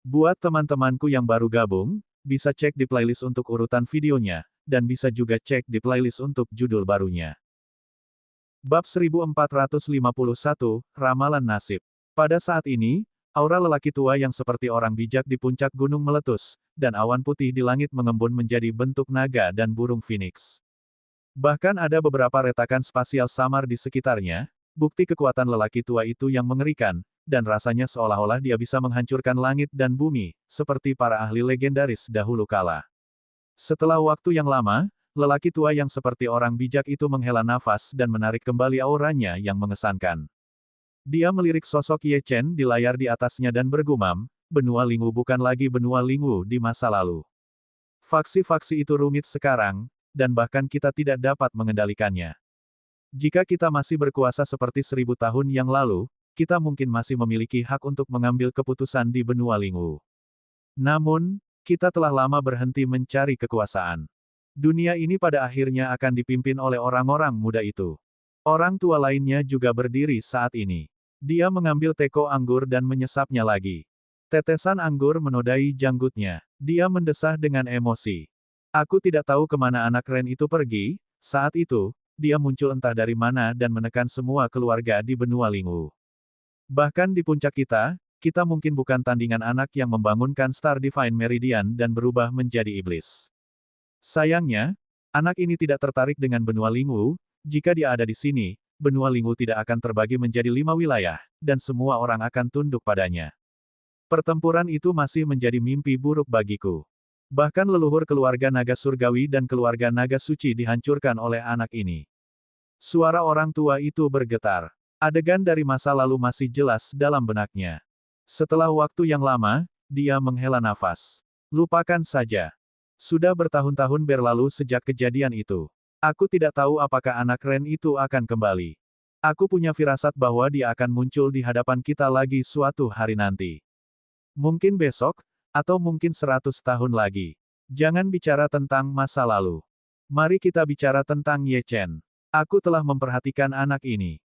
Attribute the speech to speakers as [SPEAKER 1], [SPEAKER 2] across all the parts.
[SPEAKER 1] Buat teman-temanku yang baru gabung, bisa cek di playlist untuk urutan videonya, dan bisa juga cek di playlist untuk judul barunya. Bab 1451, Ramalan Nasib. Pada saat ini, aura lelaki tua yang seperti orang bijak di puncak gunung meletus, dan awan putih di langit mengembun menjadi bentuk naga dan burung phoenix. Bahkan ada beberapa retakan spasial samar di sekitarnya, bukti kekuatan lelaki tua itu yang mengerikan, dan rasanya seolah-olah dia bisa menghancurkan langit dan bumi, seperti para ahli legendaris dahulu kala. Setelah waktu yang lama, lelaki tua yang seperti orang bijak itu menghela nafas dan menarik kembali auranya yang mengesankan. Dia melirik sosok Ye Chen di layar di atasnya dan bergumam, benua Lingwu bukan lagi benua Lingwu di masa lalu. Faksi-faksi itu rumit sekarang, dan bahkan kita tidak dapat mengendalikannya. Jika kita masih berkuasa seperti 1000 tahun yang lalu, kita mungkin masih memiliki hak untuk mengambil keputusan di benua Lingwu. Namun, kita telah lama berhenti mencari kekuasaan. Dunia ini pada akhirnya akan dipimpin oleh orang-orang muda itu. Orang tua lainnya juga berdiri saat ini. Dia mengambil teko anggur dan menyesapnya lagi. Tetesan anggur menodai janggutnya. Dia mendesah dengan emosi. Aku tidak tahu kemana anak Ren itu pergi. Saat itu, dia muncul entah dari mana dan menekan semua keluarga di benua Lingwu. Bahkan di puncak kita mungkin bukan tandingan anak yang membangunkan Star Divine Meridian dan berubah menjadi iblis. Sayangnya, anak ini tidak tertarik dengan benua Lingwu. Jika dia ada di sini, benua Lingwu tidak akan terbagi menjadi 5 wilayah, dan semua orang akan tunduk padanya. Pertempuran itu masih menjadi mimpi buruk bagiku. Bahkan leluhur keluarga naga surgawi dan keluarga naga suci dihancurkan oleh anak ini. Suara orang tua itu bergetar. Adegan dari masa lalu masih jelas dalam benaknya. Setelah waktu yang lama, dia menghela nafas. Lupakan saja. Sudah bertahun-tahun berlalu sejak kejadian itu. Aku tidak tahu apakah anak Ren itu akan kembali. Aku punya firasat bahwa dia akan muncul di hadapan kita lagi suatu hari nanti. Mungkin besok, atau mungkin 100 tahun lagi. Jangan bicara tentang masa lalu. Mari kita bicara tentang Ye Chen. Aku telah memperhatikan anak ini.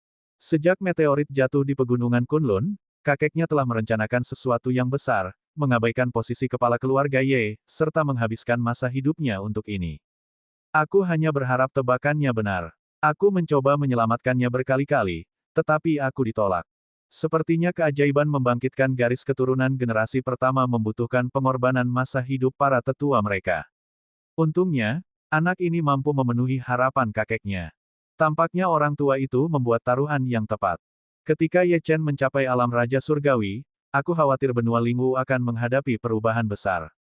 [SPEAKER 1] Sejak meteorit jatuh di pegunungan Kunlun, kakeknya telah merencanakan sesuatu yang besar, mengabaikan posisi kepala keluarga Ye, serta menghabiskan masa hidupnya untuk ini. Aku hanya berharap tebakannya benar. Aku mencoba menyelamatkannya berkali-kali, tetapi aku ditolak. Sepertinya keajaiban membangkitkan garis keturunan generasi pertama membutuhkan pengorbanan masa hidup para tetua mereka. Untungnya, anak ini mampu memenuhi harapan kakeknya. Tampaknya orang tua itu membuat taruhan yang tepat. Ketika Ye Chen mencapai alam Raja Surgawi, aku khawatir benua Lingwu akan menghadapi perubahan besar.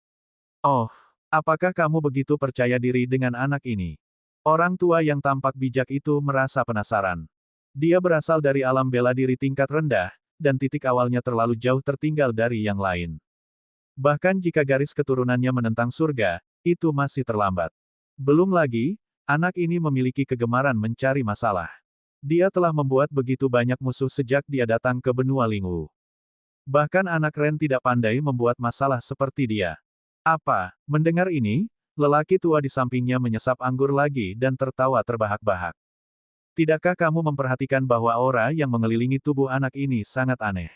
[SPEAKER 1] Oh, apakah kamu begitu percaya diri dengan anak ini? Orang tua yang tampak bijak itu merasa penasaran. Dia berasal dari alam bela diri tingkat rendah, dan titik awalnya terlalu jauh tertinggal dari yang lain. Bahkan jika garis keturunannya menentang surga, itu masih terlambat. Belum lagi, anak ini memiliki kegemaran mencari masalah. Dia telah membuat begitu banyak musuh sejak dia datang ke benua Lingwu. Bahkan anak Ren tidak pandai membuat masalah seperti dia. Apa? Mendengar ini, lelaki tua di sampingnya menyesap anggur lagi dan tertawa terbahak-bahak. Tidakkah kamu memperhatikan bahwa aura yang mengelilingi tubuh anak ini sangat aneh?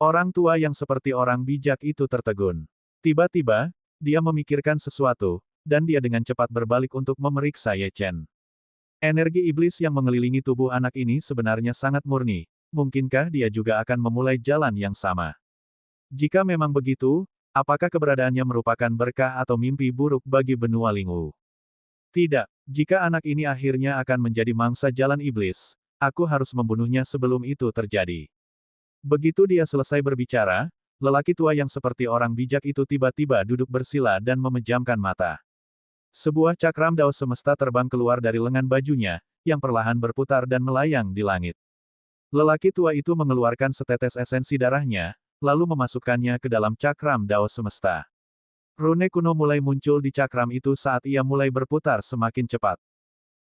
[SPEAKER 1] Orang tua yang seperti orang bijak itu tertegun. Tiba-tiba, dia memikirkan sesuatu, dan dia dengan cepat berbalik untuk memeriksa Ye Chen. Energi iblis yang mengelilingi tubuh anak ini sebenarnya sangat murni. Mungkinkah dia juga akan memulai jalan yang sama? Jika memang begitu, apakah keberadaannya merupakan berkah atau mimpi buruk bagi benua Lingwu? Tidak, jika anak ini akhirnya akan menjadi mangsa jalan iblis, aku harus membunuhnya sebelum itu terjadi. Begitu dia selesai berbicara, lelaki tua yang seperti orang bijak itu tiba-tiba duduk bersila dan memejamkan mata. Sebuah cakram dao semesta terbang keluar dari lengan bajunya, yang perlahan berputar dan melayang di langit. Lelaki tua itu mengeluarkan setetes esensi darahnya, lalu memasukkannya ke dalam cakram dao semesta. Rune kuno mulai muncul di cakram itu saat ia mulai berputar semakin cepat.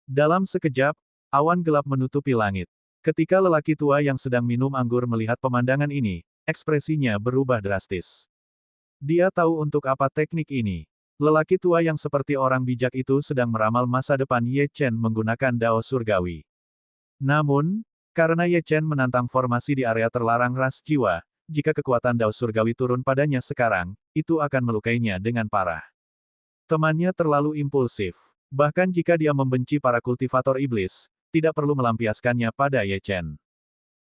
[SPEAKER 1] Dalam sekejap, awan gelap menutupi langit. Ketika lelaki tua yang sedang minum anggur melihat pemandangan ini, ekspresinya berubah drastis. Dia tahu untuk apa teknik ini. Lelaki tua yang seperti orang bijak itu sedang meramal masa depan Ye Chen menggunakan dao surgawi. Namun, karena Ye Chen menantang formasi di area terlarang ras jiwa, jika kekuatan Dao Surgawi turun padanya sekarang, itu akan melukainya dengan parah. Temannya terlalu impulsif. Bahkan jika dia membenci para kultivator iblis, tidak perlu melampiaskannya pada Ye Chen.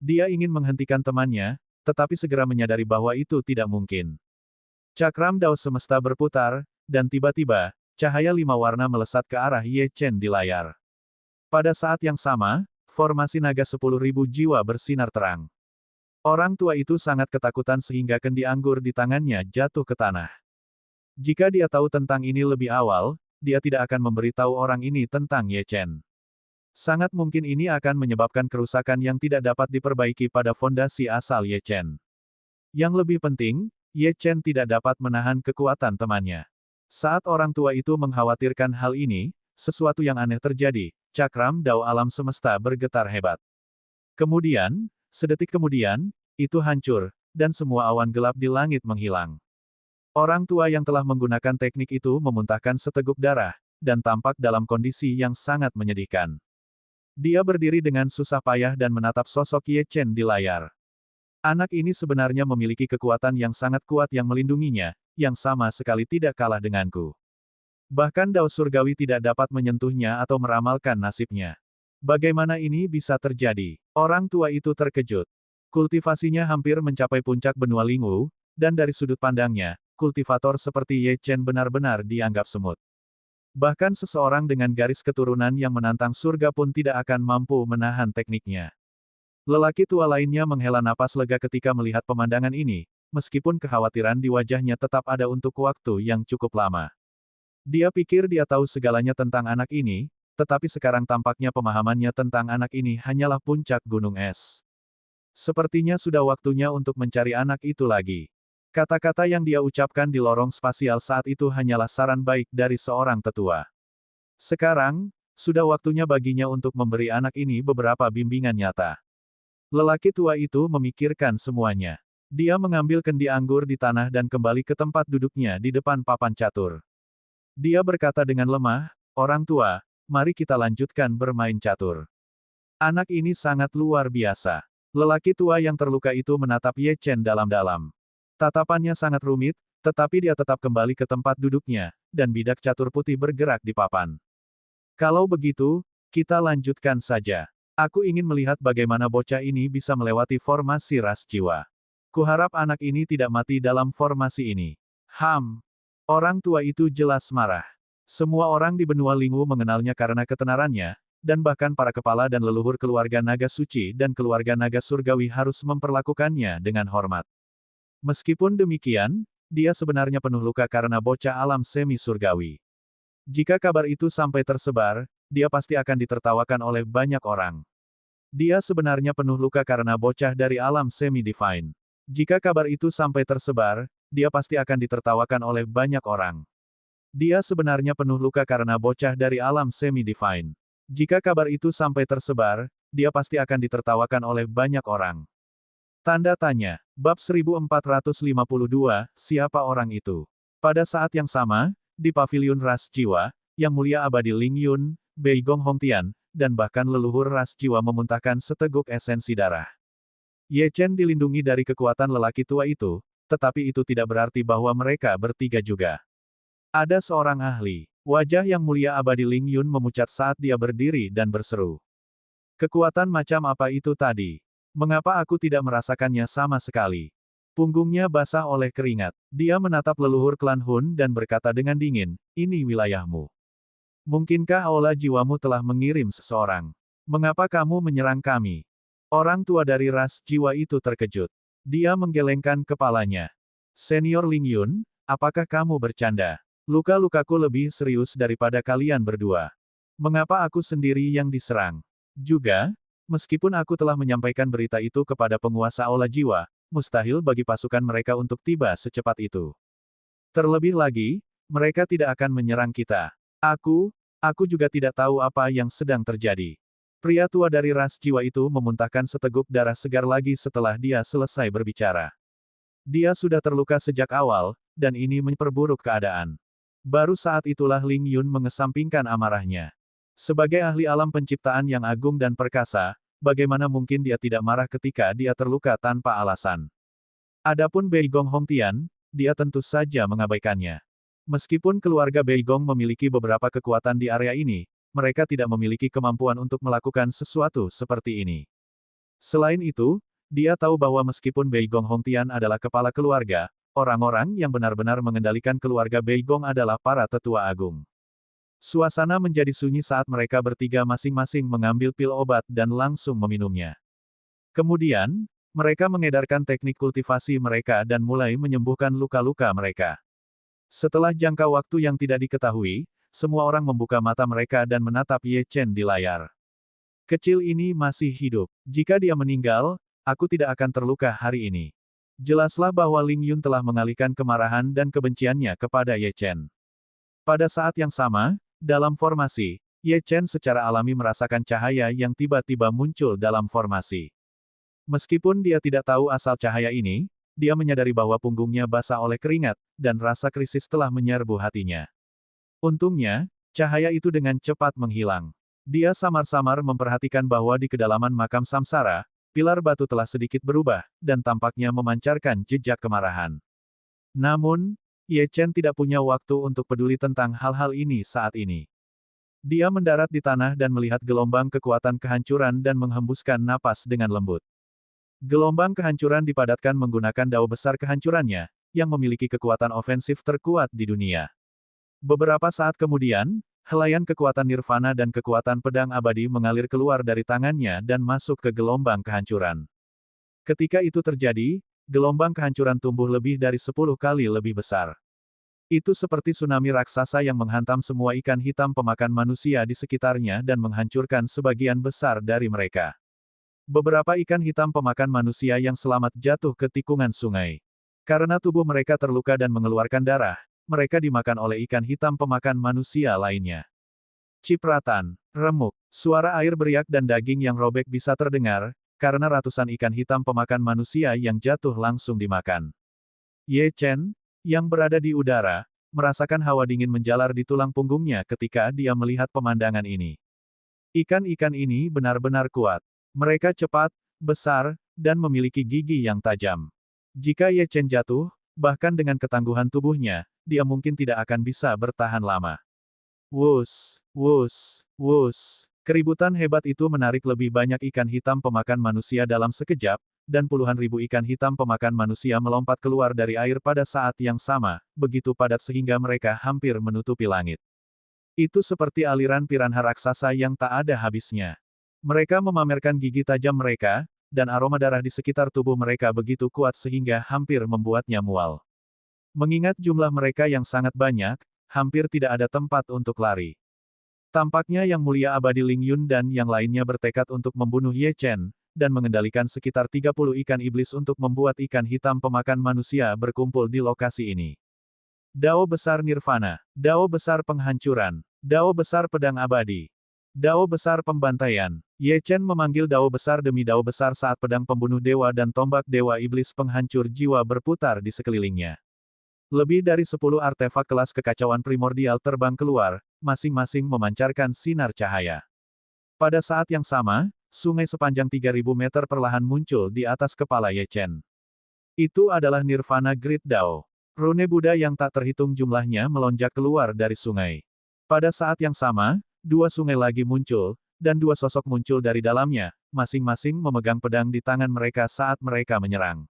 [SPEAKER 1] Dia ingin menghentikan temannya, tetapi segera menyadari bahwa itu tidak mungkin. Cakram Dao semesta berputar, dan tiba-tiba, cahaya 5 warna melesat ke arah Ye Chen di layar. Pada saat yang sama, formasi naga 10.000 jiwa bersinar terang. Orang tua itu sangat ketakutan sehingga kendi anggur di tangannya jatuh ke tanah. Jika dia tahu tentang ini lebih awal, dia tidak akan memberitahu orang ini tentang Ye Chen. Sangat mungkin ini akan menyebabkan kerusakan yang tidak dapat diperbaiki pada fondasi asal Ye Chen. Yang lebih penting, Ye Chen tidak dapat menahan kekuatan temannya. Saat orang tua itu mengkhawatirkan hal ini, sesuatu yang aneh terjadi, cakram Dao alam semesta bergetar hebat. Kemudian, sedetik kemudian, itu hancur, dan semua awan gelap di langit menghilang. Orang tua yang telah menggunakan teknik itu memuntahkan seteguk darah, dan tampak dalam kondisi yang sangat menyedihkan. Dia berdiri dengan susah payah dan menatap sosok Ye Chen di layar. Anak ini sebenarnya memiliki kekuatan yang sangat kuat yang melindunginya, yang sama sekali tidak kalah denganku. Bahkan Dao Surgawi tidak dapat menyentuhnya atau meramalkan nasibnya. Bagaimana ini bisa terjadi? Orang tua itu terkejut. Kultivasinya hampir mencapai puncak benua Lingwu, dan dari sudut pandangnya, kultivator seperti Ye Chen benar-benar dianggap semut. Bahkan seseorang dengan garis keturunan yang menantang surga pun tidak akan mampu menahan tekniknya. Lelaki tua lainnya menghela napas lega ketika melihat pemandangan ini, meskipun kekhawatiran di wajahnya tetap ada untuk waktu yang cukup lama. Dia pikir dia tahu segalanya tentang anak ini, tetapi sekarang tampaknya pemahamannya tentang anak ini hanyalah puncak gunung es. Sepertinya sudah waktunya untuk mencari anak itu lagi. Kata-kata yang dia ucapkan di lorong spasial saat itu hanyalah saran baik dari seorang tetua. Sekarang, sudah waktunya baginya untuk memberi anak ini beberapa bimbingan nyata. Lelaki tua itu memikirkan semuanya. Dia mengambil kendi anggur di tanah dan kembali ke tempat duduknya di depan papan catur. Dia berkata dengan lemah, "Orang tua, mari kita lanjutkan bermain catur." Anak ini sangat luar biasa. Lelaki tua yang terluka itu menatap Ye Chen dalam-dalam. Tatapannya sangat rumit, tetapi dia tetap kembali ke tempat duduknya, dan bidak catur putih bergerak di papan. Kalau begitu, kita lanjutkan saja. Aku ingin melihat bagaimana bocah ini bisa melewati formasi ras jiwa. Kuharap anak ini tidak mati dalam formasi ini. Orang tua itu jelas marah. Semua orang di benua Lingwu mengenalnya karena ketenarannya, dan bahkan para kepala dan leluhur keluarga naga suci dan keluarga naga surgawi harus memperlakukannya dengan hormat. Meskipun demikian, dia sebenarnya penuh luka karena bocah alam semi surgawi. Jika kabar itu sampai tersebar, dia pasti akan ditertawakan oleh banyak orang. Dia sebenarnya penuh luka karena bocah dari alam semi-divine. Jika kabar itu sampai tersebar, dia pasti akan ditertawakan oleh banyak orang. Dia sebenarnya penuh luka karena bocah dari alam semi-divine. Jika kabar itu sampai tersebar, dia pasti akan ditertawakan oleh banyak orang. Tanda tanya. Bab 1452, siapa orang itu? Pada saat yang sama, di paviliun ras jiwa, Yang Mulia Abadi Ling Yun, Bei Gong Hongtian, dan bahkan leluhur ras jiwa memuntahkan seteguk esensi darah. Ye Chen dilindungi dari kekuatan lelaki tua itu, tetapi itu tidak berarti bahwa mereka bertiga juga. Ada seorang ahli. Wajah Yang Mulia Abadi Ling Yun memucat saat dia berdiri dan berseru. Kekuatan macam apa itu tadi? Mengapa aku tidak merasakannya sama sekali? Punggungnya basah oleh keringat. Dia menatap leluhur klan Hun dan berkata dengan dingin, ini wilayahmu. Mungkinkah aula jiwamu telah mengirim seseorang? Mengapa kamu menyerang kami? Orang tua dari ras jiwa itu terkejut. Dia menggelengkan kepalanya. Senior Ling Yun, apakah kamu bercanda? Luka-lukaku lebih serius daripada kalian berdua. Mengapa aku sendiri yang diserang? Juga, meskipun aku telah menyampaikan berita itu kepada penguasa aula jiwa, mustahil bagi pasukan mereka untuk tiba secepat itu. Terlebih lagi, mereka tidak akan menyerang kita. Aku juga tidak tahu apa yang sedang terjadi. Pria tua dari ras jiwa itu memuntahkan seteguk darah segar lagi setelah dia selesai berbicara. Dia sudah terluka sejak awal, dan ini memperburuk keadaan. Baru saat itulah Ling Yun mengesampingkan amarahnya. Sebagai ahli alam penciptaan yang agung dan perkasa, bagaimana mungkin dia tidak marah ketika dia terluka tanpa alasan? Adapun Beigong Hongtian, dia tentu saja mengabaikannya. Meskipun keluarga Beigong memiliki beberapa kekuatan di area ini, mereka tidak memiliki kemampuan untuk melakukan sesuatu seperti ini. Selain itu, dia tahu bahwa meskipun Beigong Hongtian adalah kepala keluarga, orang-orang yang benar-benar mengendalikan keluarga Beigong adalah para tetua agung. Suasana menjadi sunyi saat mereka bertiga masing-masing mengambil pil obat dan langsung meminumnya. Kemudian, mereka mengedarkan teknik kultivasi mereka dan mulai menyembuhkan luka-luka mereka. Setelah jangka waktu yang tidak diketahui, semua orang membuka mata mereka dan menatap Ye Chen di layar. Kecil ini masih hidup. Jika dia meninggal, aku tidak akan terluka hari ini. Jelaslah bahwa Ling Yun telah mengalihkan kemarahan dan kebenciannya kepada Ye Chen. Pada saat yang sama, dalam formasi, Ye Chen secara alami merasakan cahaya yang tiba-tiba muncul dalam formasi. Meskipun dia tidak tahu asal cahaya ini, dia menyadari bahwa punggungnya basah oleh keringat, dan rasa krisis telah menyerbu hatinya. Untungnya, cahaya itu dengan cepat menghilang. Dia samar-samar memperhatikan bahwa di kedalaman makam Samsara, pilar batu telah sedikit berubah, dan tampaknya memancarkan jejak kemarahan. Namun, Ye Chen tidak punya waktu untuk peduli tentang hal-hal ini saat ini. Dia mendarat di tanah dan melihat gelombang kekuatan kehancuran dan menghembuskan napas dengan lembut. Gelombang kehancuran dipadatkan menggunakan dao besar kehancurannya, yang memiliki kekuatan ofensif terkuat di dunia. Beberapa saat kemudian, helaian kekuatan nirvana dan kekuatan pedang abadi mengalir keluar dari tangannya dan masuk ke gelombang kehancuran. Ketika itu terjadi, gelombang kehancuran tumbuh lebih dari 10 kali lebih besar. Itu seperti tsunami raksasa yang menghantam semua ikan hitam pemakan manusia di sekitarnya dan menghancurkan sebagian besar dari mereka. Beberapa ikan hitam pemakan manusia yang selamat jatuh ke tikungan sungai. Karena tubuh mereka terluka dan mengeluarkan darah, mereka dimakan oleh ikan hitam pemakan manusia lainnya. Cipratan, remuk, suara air beriak dan daging yang robek bisa terdengar, karena ratusan ikan hitam pemakan manusia yang jatuh langsung dimakan. Ye Chen, yang berada di udara, merasakan hawa dingin menjalar di tulang punggungnya ketika dia melihat pemandangan ini. Ikan-ikan ini benar-benar kuat. Mereka cepat, besar, dan memiliki gigi yang tajam. Jika Ye Chen jatuh, bahkan dengan ketangguhan tubuhnya, dia mungkin tidak akan bisa bertahan lama. Wus, wus, wus. Keributan hebat itu menarik lebih banyak ikan hitam pemakan manusia dalam sekejap, dan puluhan ribu ikan hitam pemakan manusia melompat keluar dari air pada saat yang sama, begitu padat sehingga mereka hampir menutupi langit. Itu seperti aliran piranha raksasa yang tak ada habisnya. Mereka memamerkan gigi tajam mereka, dan aroma darah di sekitar tubuh mereka begitu kuat sehingga hampir membuatnya mual. Mengingat jumlah mereka yang sangat banyak, hampir tidak ada tempat untuk lari. Tampaknya Yang Mulia Abadi Ling Yun dan yang lainnya bertekad untuk membunuh Ye Chen, dan mengendalikan sekitar 30 ikan iblis untuk membuat ikan hitam pemakan manusia berkumpul di lokasi ini. Dao Besar Nirvana, Dao Besar Penghancuran, Dao Besar Pedang Abadi, Dao Besar Pembantaian. Ye Chen memanggil Dao Besar demi Dao Besar saat pedang pembunuh dewa dan tombak dewa iblis penghancur jiwa berputar di sekelilingnya. Lebih dari 10 artefak kelas kekacauan primordial terbang keluar, masing-masing memancarkan sinar cahaya. Pada saat yang sama, sungai sepanjang 3000 meter perlahan muncul di atas kepala Ye Chen. Itu adalah Nirvana Great Dao. Rune Buddha yang tak terhitung jumlahnya melonjak keluar dari sungai. Pada saat yang sama, dua sungai lagi muncul, dan dua sosok muncul dari dalamnya, masing-masing memegang pedang di tangan mereka saat mereka menyerang.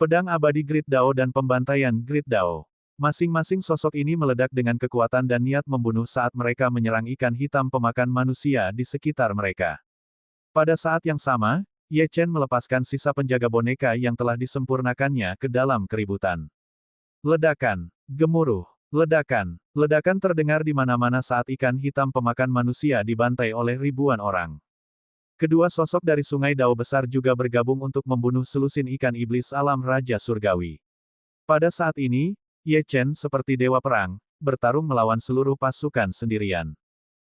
[SPEAKER 1] Pedang abadi Great Dao dan pembantaian Great Dao. Masing-masing sosok ini meledak dengan kekuatan dan niat membunuh saat mereka menyerang ikan hitam pemakan manusia di sekitar mereka. Pada saat yang sama, Ye Chen melepaskan sisa penjaga boneka yang telah disempurnakannya ke dalam keributan. Ledakan, gemuruh, ledakan, ledakan terdengar di mana-mana saat ikan hitam pemakan manusia dibantai oleh ribuan orang. Kedua sosok dari Sungai Dao Besar juga bergabung untuk membunuh selusin ikan iblis alam Raja Surgawi. Pada saat ini, Ye Chen seperti dewa perang, bertarung melawan seluruh pasukan sendirian.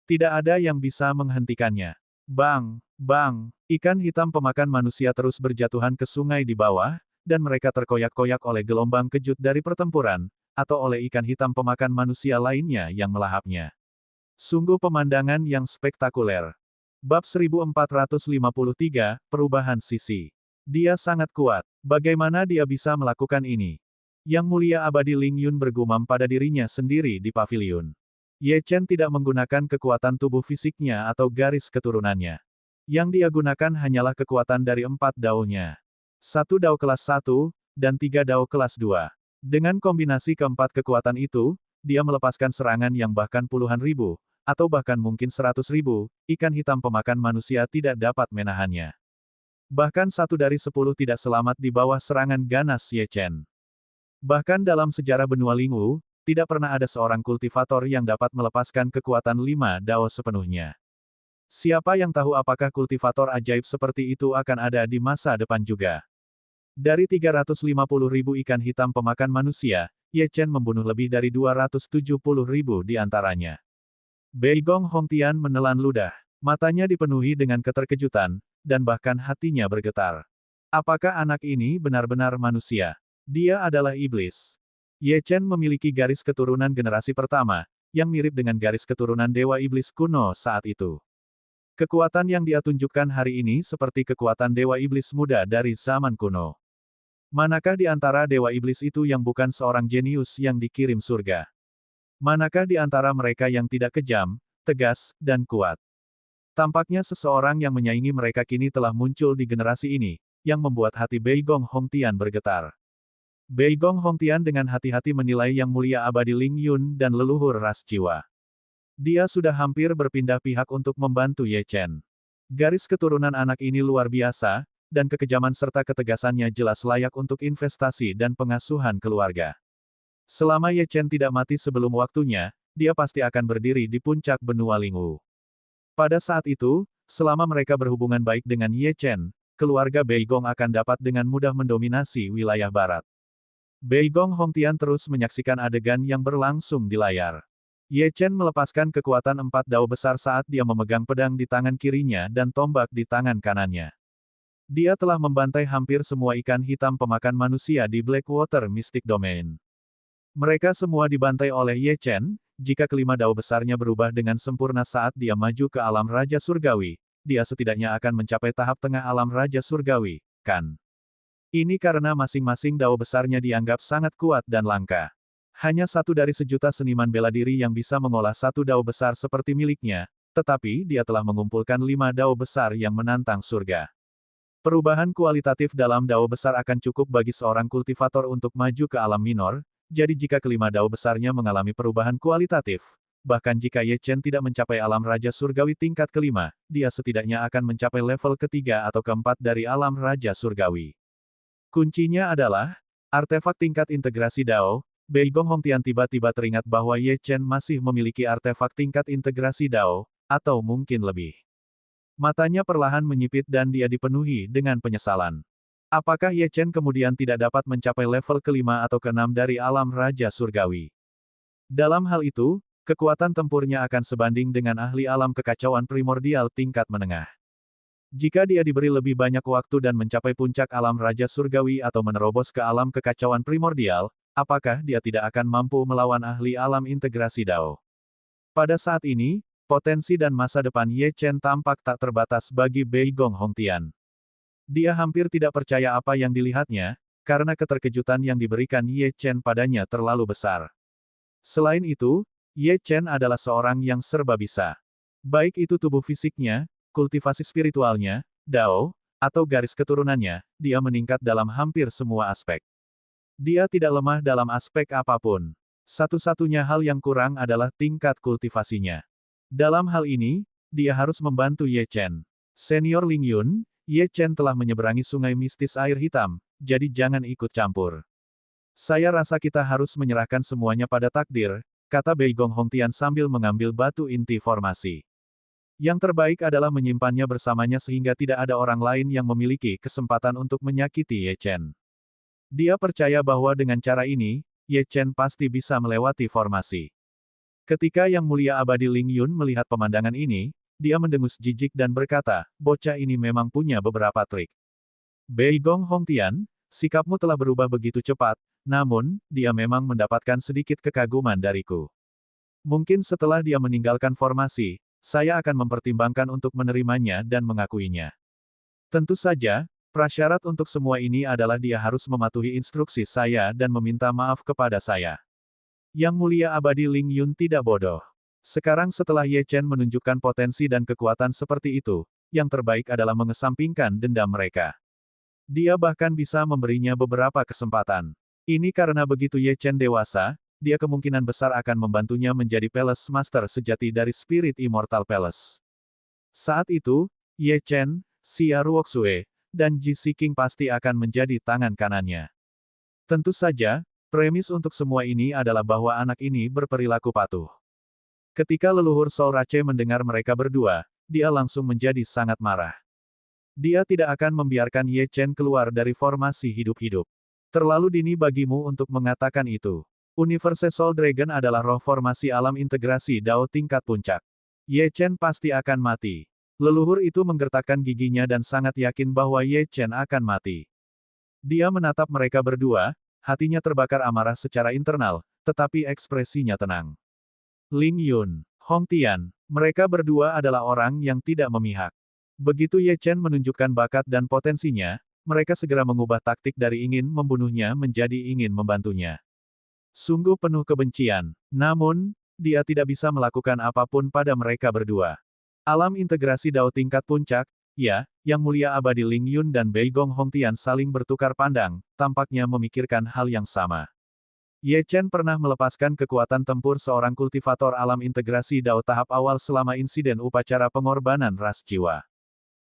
[SPEAKER 1] Tidak ada yang bisa menghentikannya. Bang, bang, ikan hitam pemakan manusia terus berjatuhan ke sungai di bawah, dan mereka terkoyak-koyak oleh gelombang kejut dari pertempuran, atau oleh ikan hitam pemakan manusia lainnya yang melahapnya. Sungguh pemandangan yang spektakuler. Bab 1453, Perubahan Sisi. Dia sangat kuat. Bagaimana dia bisa melakukan ini? Yang Mulia Abadi Ling Yun bergumam pada dirinya sendiri di paviliun. Ye Chen tidak menggunakan kekuatan tubuh fisiknya atau garis keturunannya. Yang dia gunakan hanyalah kekuatan dari 4 daonya. 1 dao kelas 1, dan 3 dao kelas 2. Dengan kombinasi keempat kekuatan itu, dia melepaskan serangan yang bahkan puluhan ribu, atau bahkan mungkin 100.000, ikan hitam pemakan manusia tidak dapat menahannya. Bahkan 1 dari 10 tidak selamat di bawah serangan ganas Ye Chen. Bahkan dalam sejarah benua Lingwu, tidak pernah ada seorang kultivator yang dapat melepaskan kekuatan 5 dao sepenuhnya. Siapa yang tahu apakah kultivator ajaib seperti itu akan ada di masa depan juga. Dari 350.000 ikan hitam pemakan manusia, Ye Chen membunuh lebih dari 270.000 di antaranya. Beigong Hongtian menelan ludah. Matanya dipenuhi dengan keterkejutan, dan bahkan hatinya bergetar. Apakah anak ini benar-benar manusia? Dia adalah iblis. Ye Chen memiliki garis keturunan generasi pertama, yang mirip dengan garis keturunan Dewa Iblis kuno saat itu. Kekuatan yang dia tunjukkan hari ini seperti kekuatan Dewa Iblis muda dari zaman kuno. Manakah di antara Dewa Iblis itu yang bukan seorang jenius yang dikirim surga? Manakah di antara mereka yang tidak kejam, tegas, dan kuat? Tampaknya seseorang yang menyaingi mereka kini telah muncul di generasi ini, yang membuat hati Beigong Hongtian bergetar. Beigong Hongtian dengan hati-hati menilai Yang Mulia Abadi Ling Yun dan leluhur ras jiwa. Dia sudah hampir berpindah pihak untuk membantu Ye Chen. Garis keturunan anak ini luar biasa, dan kekejaman serta ketegasannya jelas layak untuk investasi dan pengasuhan keluarga. Selama Ye Chen tidak mati sebelum waktunya, dia pasti akan berdiri di puncak benua Lingwu. Pada saat itu, selama mereka berhubungan baik dengan Ye Chen, keluarga Beigong akan dapat dengan mudah mendominasi wilayah barat. Beigong Hongtian terus menyaksikan adegan yang berlangsung di layar. Ye Chen melepaskan kekuatan 4 dao besar saat dia memegang pedang di tangan kirinya dan tombak di tangan kanannya. Dia telah membantai hampir semua ikan hitam pemakan manusia di Blackwater Mystic Domain. Mereka semua dibantai oleh Ye Chen, jika kelima dao besarnya berubah dengan sempurna saat dia maju ke alam Raja Surgawi, dia setidaknya akan mencapai tahap tengah alam Raja Surgawi, kan? Ini karena masing-masing dao besarnya dianggap sangat kuat dan langka. Hanya 1 dari sejuta seniman bela diri yang bisa mengolah 1 dao besar seperti miliknya, tetapi dia telah mengumpulkan 5 dao besar yang menantang surga. Perubahan kualitatif dalam dao besar akan cukup bagi seorang kultivator untuk maju ke alam minor, jadi jika kelima dao besarnya mengalami perubahan kualitatif, bahkan jika Ye Chen tidak mencapai alam Raja Surgawi tingkat kelima, dia setidaknya akan mencapai level ketiga atau keempat dari alam Raja Surgawi. Kuncinya adalah, artefak tingkat integrasi dao. Beigong Hongtian tiba-tiba teringat bahwa Ye Chen masih memiliki artefak tingkat integrasi dao, atau mungkin lebih. Matanya perlahan menyipit dan dia dipenuhi dengan penyesalan. Apakah Ye Chen kemudian tidak dapat mencapai level kelima atau keenam dari alam Raja Surgawi? Dalam hal itu, kekuatan tempurnya akan sebanding dengan ahli alam kekacauan primordial tingkat menengah. Jika dia diberi lebih banyak waktu dan mencapai puncak alam Raja Surgawi atau menerobos ke alam kekacauan primordial, apakah dia tidak akan mampu melawan ahli alam integrasi dao? Pada saat ini, potensi dan masa depan Ye Chen tampak tak terbatas bagi Beigong Hongtian. Dia hampir tidak percaya apa yang dilihatnya, karena keterkejutan yang diberikan Ye Chen padanya terlalu besar. Selain itu, Ye Chen adalah seorang yang serba bisa. Baik itu tubuh fisiknya, kultivasi spiritualnya, dao, atau garis keturunannya, dia meningkat dalam hampir semua aspek. Dia tidak lemah dalam aspek apapun. Satu-satunya hal yang kurang adalah tingkat kultivasinya. Dalam hal ini, dia harus membantu Ye Chen. Senior Ling Yun, Ye Chen telah menyeberangi sungai mistis air hitam, jadi jangan ikut campur. Saya rasa kita harus menyerahkan semuanya pada takdir, kata Beigong Hongtian sambil mengambil batu inti formasi. Yang terbaik adalah menyimpannya bersamanya sehingga tidak ada orang lain yang memiliki kesempatan untuk menyakiti Ye Chen. Dia percaya bahwa dengan cara ini, Ye Chen pasti bisa melewati formasi. Ketika Yang Mulia Abadi Ling Yun melihat pemandangan ini, dia mendengus jijik dan berkata, bocah ini memang punya beberapa trik. Beigong Hongtian, sikapmu telah berubah begitu cepat, namun, dia memang mendapatkan sedikit kekaguman dariku. Mungkin setelah dia meninggalkan formasi, saya akan mempertimbangkan untuk menerimanya dan mengakuinya. Tentu saja, Prasyarat untuk semua ini adalah dia harus mematuhi instruksi saya dan meminta maaf kepada saya. Yang Mulia Abadi Ling Yun tidak bodoh. Sekarang setelah Ye Chen menunjukkan potensi dan kekuatan seperti itu, yang terbaik adalah mengesampingkan dendam mereka. Dia bahkan bisa memberinya beberapa kesempatan. Ini karena begitu Ye Chen dewasa, dia kemungkinan besar akan membantunya menjadi Palace Master sejati dari Spirit Immortal Palace. Saat itu, Ye Chen, Xia Ruoxue, dan Ji Siqing pasti akan menjadi tangan kanannya. Tentu saja, premis untuk semua ini adalah bahwa anak ini berperilaku patuh. Ketika leluhur Sol Rache mendengar mereka berdua, dia langsung menjadi sangat marah. Dia tidak akan membiarkan Ye Chen keluar dari formasi hidup-hidup. Terlalu dini bagimu untuk mengatakan itu. Universe Soul Dragon adalah roh formasi alam integrasi Dao tingkat puncak. Ye Chen pasti akan mati. Leluhur itu menggertakkan giginya dan sangat yakin bahwa Ye Chen akan mati. Dia menatap mereka berdua, hatinya terbakar amarah secara internal, tetapi ekspresinya tenang. Ling Yun, Hong Tian, mereka berdua adalah orang yang tidak memihak. Begitu Ye Chen menunjukkan bakat dan potensinya, mereka segera mengubah taktik dari ingin membunuhnya menjadi ingin membantunya. Sungguh penuh kebencian, namun, dia tidak bisa melakukan apapun pada mereka berdua. Alam integrasi Dao tingkat puncak, ya, Yang Mulia Abadi Ling Yun dan Beigong Hongtian saling bertukar pandang, tampaknya memikirkan hal yang sama. Ye Chen pernah melepaskan kekuatan tempur seorang kultivator alam integrasi Dao tahap awal selama insiden upacara pengorbanan ras jiwa.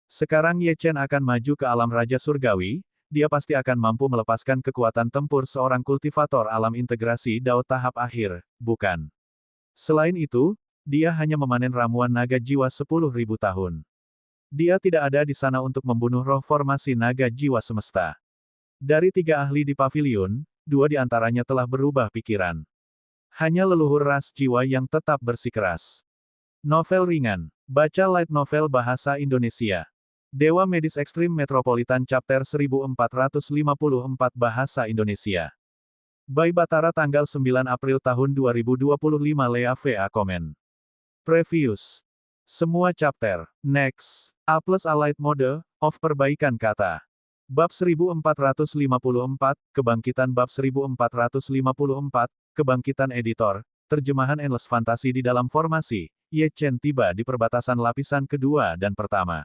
[SPEAKER 1] Sekarang Ye Chen akan maju ke alam Raja Surgawi, dia pasti akan mampu melepaskan kekuatan tempur seorang kultivator alam integrasi Dao tahap akhir, bukan? Selain itu, dia hanya memanen ramuan naga jiwa 10.000 tahun. Dia tidak ada di sana untuk membunuh roh formasi naga jiwa semesta. Dari 3 ahli di pavilion, 2 di antaranya telah berubah pikiran. Hanya leluhur ras jiwa yang tetap bersikeras. Novel ringan. Baca light novel bahasa Indonesia. Dewa Medis Ekstrim Metropolitan Chapter 1454 Bahasa Indonesia. By Batara tanggal 9 April tahun 2025 Lea VA Komen. Previous. Semua chapter. Next. A plus Allied Mode, of perbaikan kata. Bab 1454, Kebangkitan Bab 1454, Kebangkitan Editor, terjemahan Endless Fantasy di dalam formasi, Ye Chen tiba di perbatasan lapisan kedua dan pertama.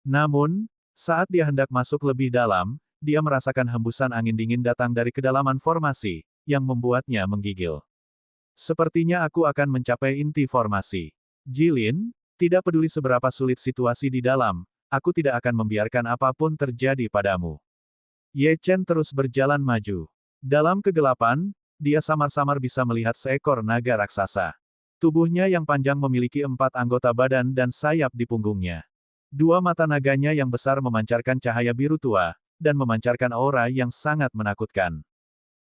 [SPEAKER 1] Namun, saat dia hendak masuk lebih dalam, dia merasakan hembusan angin dingin datang dari kedalaman formasi, yang membuatnya menggigil. Sepertinya aku akan mencapai inti formasi. Jilin, tidak peduli seberapa sulit situasi di dalam, aku tidak akan membiarkan apapun terjadi padamu. Ye Chen terus berjalan maju. Dalam kegelapan, dia samar-samar bisa melihat seekor naga raksasa. Tubuhnya yang panjang memiliki 4 anggota badan dan sayap di punggungnya. 2 mata naganya yang besar memancarkan cahaya biru tua, dan memancarkan aura yang sangat menakutkan.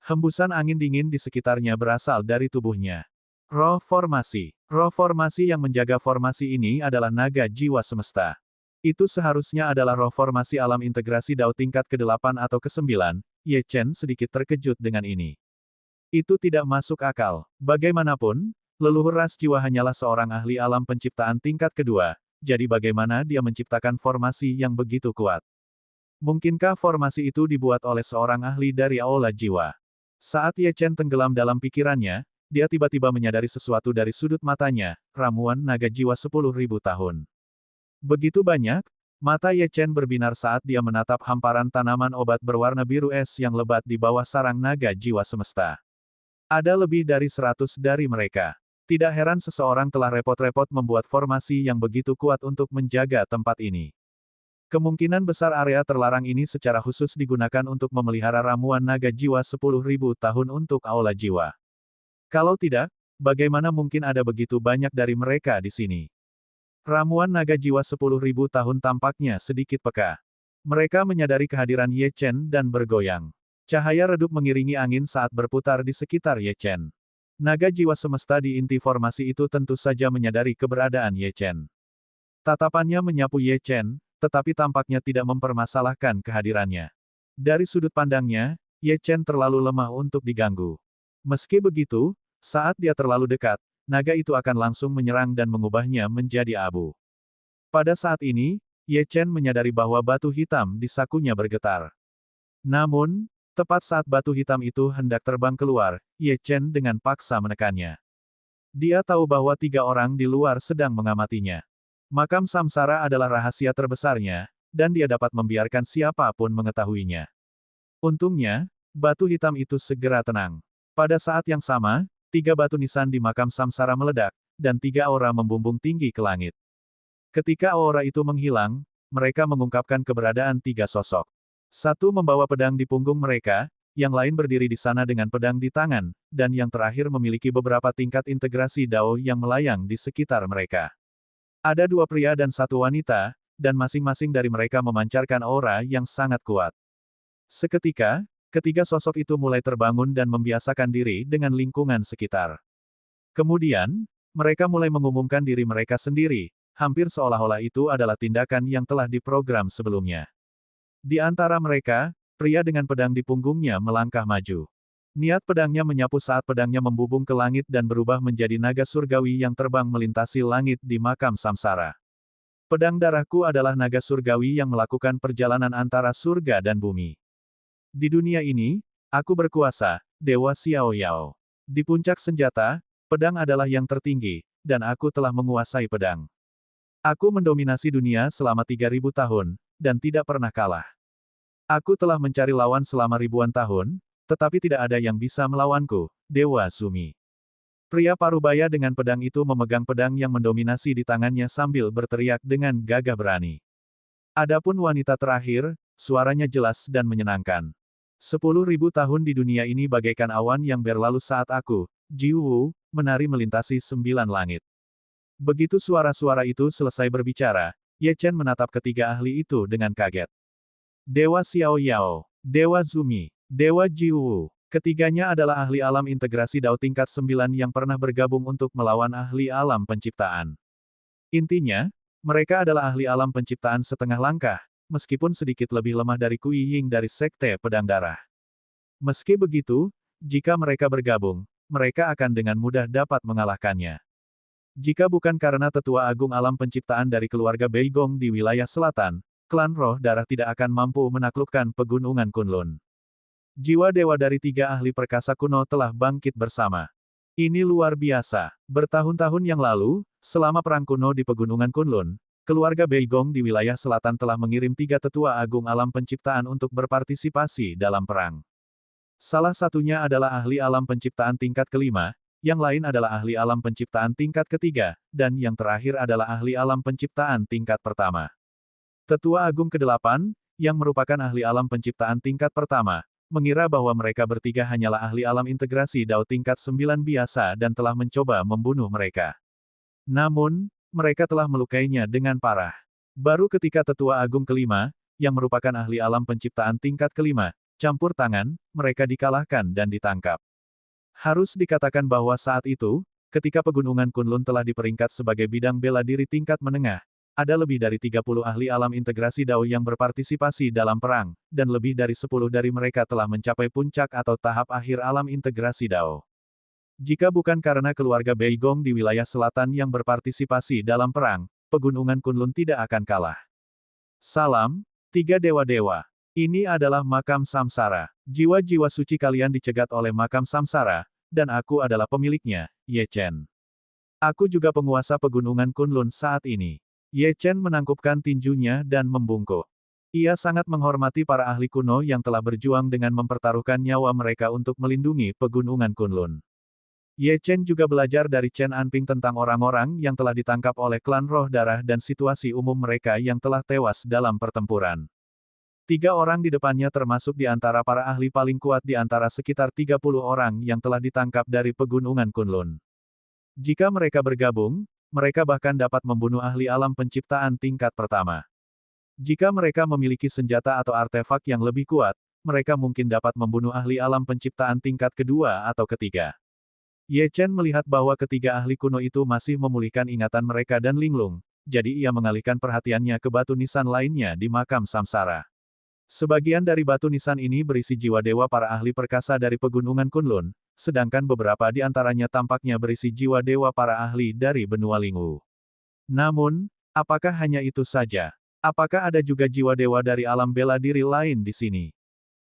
[SPEAKER 1] Hembusan angin dingin di sekitarnya berasal dari tubuhnya. Roh formasi. Roh formasi yang menjaga formasi ini adalah naga jiwa semesta. Itu seharusnya adalah roh formasi alam integrasi Dao tingkat ke-8 atau ke-9, Ye Chen sedikit terkejut dengan ini. Itu tidak masuk akal. Bagaimanapun, leluhur ras jiwa hanyalah seorang ahli alam penciptaan tingkat kedua, jadi bagaimana dia menciptakan formasi yang begitu kuat? Mungkinkah formasi itu dibuat oleh seorang ahli dari aula jiwa? Saat Ye Chen tenggelam dalam pikirannya, dia tiba-tiba menyadari sesuatu dari sudut matanya, ramuan naga jiwa 10.000 tahun. Begitu banyak, mata Ye Chen berbinar saat dia menatap hamparan tanaman obat berwarna biru es yang lebat di bawah sarang naga jiwa semesta. Ada lebih dari 100 dari mereka. Tidak heran seseorang telah repot-repot membuat formasi yang begitu kuat untuk menjaga tempat ini. Kemungkinan besar area terlarang ini secara khusus digunakan untuk memelihara ramuan naga jiwa 10.000 tahun untuk aula jiwa. Kalau tidak, bagaimana mungkin ada begitu banyak dari mereka di sini? Ramuan naga jiwa 10.000 tahun tampaknya sedikit peka. Mereka menyadari kehadiran Ye Chen dan bergoyang. Cahaya redup mengiringi angin saat berputar di sekitar Ye Chen. Naga jiwa semesta di inti formasi itu tentu saja menyadari keberadaan Ye Chen. Tatapannya menyapu Ye Chen, tetapi tampaknya tidak mempermasalahkan kehadirannya. Dari sudut pandangnya, Ye Chen terlalu lemah untuk diganggu. Meski begitu, saat dia terlalu dekat, naga itu akan langsung menyerang dan mengubahnya menjadi abu. Pada saat ini, Ye Chen menyadari bahwa batu hitam di sakunya bergetar. Namun, tepat saat batu hitam itu hendak terbang keluar, Ye Chen dengan paksa menekannya. Dia tahu bahwa 3 orang di luar sedang mengamatinya. Makam samsara adalah rahasia terbesarnya, dan dia dapat membiarkan siapapun mengetahuinya. Untungnya, batu hitam itu segera tenang. Pada saat yang sama, 3 batu nisan di makam samsara meledak, dan 3 aura membumbung tinggi ke langit. Ketika aura itu menghilang, mereka mengungkapkan keberadaan 3 sosok. Satu membawa pedang di punggung mereka, yang lain berdiri di sana dengan pedang di tangan, dan yang terakhir memiliki beberapa tingkat integrasi Dao yang melayang di sekitar mereka. Ada 2 pria dan 1 wanita, dan masing-masing dari mereka memancarkan aura yang sangat kuat. Seketika, ketiga sosok itu mulai terbangun dan membiasakan diri dengan lingkungan sekitar. Kemudian, mereka mulai mengumumkan diri mereka sendiri, hampir seolah-olah itu adalah tindakan yang telah diprogram sebelumnya. Di antara mereka, pria dengan pedang di punggungnya melangkah maju. Niat pedangnya menyapu saat pedangnya membubung ke langit dan berubah menjadi naga surgawi yang terbang melintasi langit di makam samsara. Pedang darahku adalah naga surgawi yang melakukan perjalanan antara surga dan bumi. Di dunia ini, aku berkuasa, Dewa Xiao Yao. Di puncak senjata, pedang adalah yang tertinggi, dan aku telah menguasai pedang. Aku mendominasi dunia selama 3000 tahun, dan tidak pernah kalah. Aku telah mencari lawan selama ribuan tahun, tetapi tidak ada yang bisa melawanku, Dewa Zumi. Pria parubaya dengan pedang itu memegang pedang yang mendominasi di tangannya sambil berteriak dengan gagah berani. Adapun wanita terakhir, suaranya jelas dan menyenangkan. 10.000 tahun di dunia ini bagaikan awan yang berlalu saat aku, Jiwu, menari melintasi 9 langit. Begitu suara-suara itu selesai berbicara, Ye Chen menatap ketiga ahli itu dengan kaget. Dewa Xiao Yao, Dewa Zumi, Dewa Jiwu. Ketiganya adalah ahli alam integrasi Dao tingkat 9 yang pernah bergabung untuk melawan ahli alam penciptaan. Intinya, mereka adalah ahli alam penciptaan setengah langkah, meskipun sedikit lebih lemah dari Kui Ying dari Sekte Pedang Darah. Meski begitu, jika mereka bergabung, mereka akan dengan mudah dapat mengalahkannya. Jika bukan karena tetua agung alam penciptaan dari keluarga Beigong di wilayah selatan, klan roh darah tidak akan mampu menaklukkan pegunungan Kunlun. Jiwa dewa dari 3 ahli perkasa kuno telah bangkit bersama. Ini luar biasa. Bertahun-tahun yang lalu, selama perang kuno di pegunungan Kunlun, keluarga Beigong di wilayah selatan telah mengirim 3 tetua agung alam penciptaan untuk berpartisipasi dalam perang. Salah satunya adalah ahli alam penciptaan tingkat kelima, yang lain adalah ahli alam penciptaan tingkat ketiga, dan yang terakhir adalah ahli alam penciptaan tingkat pertama. Tetua agung ke-8, yang merupakan ahli alam penciptaan tingkat pertama, mengira bahwa mereka bertiga hanyalah ahli alam integrasi Dao tingkat 9 biasa dan telah mencoba membunuh mereka. Namun, mereka telah melukainya dengan parah. Baru ketika tetua agung kelima, yang merupakan ahli alam penciptaan tingkat kelima, campur tangan, mereka dikalahkan dan ditangkap. Harus dikatakan bahwa saat itu, ketika pegunungan Kunlun telah diperingkat sebagai bidang bela diri tingkat menengah, ada lebih dari 30 ahli alam integrasi Dao yang berpartisipasi dalam perang, dan lebih dari 10 dari mereka telah mencapai puncak atau tahap akhir alam integrasi Dao. Jika bukan karena keluarga Beigong di wilayah selatan yang berpartisipasi dalam perang, pegunungan Kunlun tidak akan kalah. Salam, 3 dewa-dewa. Ini adalah makam samsara. Jiwa-jiwa suci kalian dicegat oleh makam samsara, dan aku adalah pemiliknya, Ye Chen. Aku juga penguasa pegunungan Kunlun saat ini. Ye Chen menangkupkan tinjunya dan membungkuk. Ia sangat menghormati para ahli kuno yang telah berjuang dengan mempertaruhkan nyawa mereka untuk melindungi pegunungan Kunlun. Ye Chen juga belajar dari Chen Anping tentang orang-orang yang telah ditangkap oleh klan roh darah dan situasi umum mereka yang telah tewas dalam pertempuran. 3 orang di depannya termasuk di antara para ahli paling kuat di antara sekitar 30 orang yang telah ditangkap dari pegunungan Kunlun. Jika mereka bergabung, mereka bahkan dapat membunuh ahli alam penciptaan tingkat pertama. Jika mereka memiliki senjata atau artefak yang lebih kuat, mereka mungkin dapat membunuh ahli alam penciptaan tingkat kedua atau ketiga. Ye Chen melihat bahwa ketiga ahli kuno itu masih memulihkan ingatan mereka dan linglung, jadi ia mengalihkan perhatiannya ke batu nisan lainnya di makam samsara. Sebagian dari batu nisan ini berisi jiwa dewa para ahli perkasa dari pegunungan Kunlun, sedangkan beberapa di antaranya tampaknya berisi jiwa dewa para ahli dari benua Lingwu. Namun, apakah hanya itu saja? Apakah ada juga jiwa dewa dari alam bela diri lain di sini?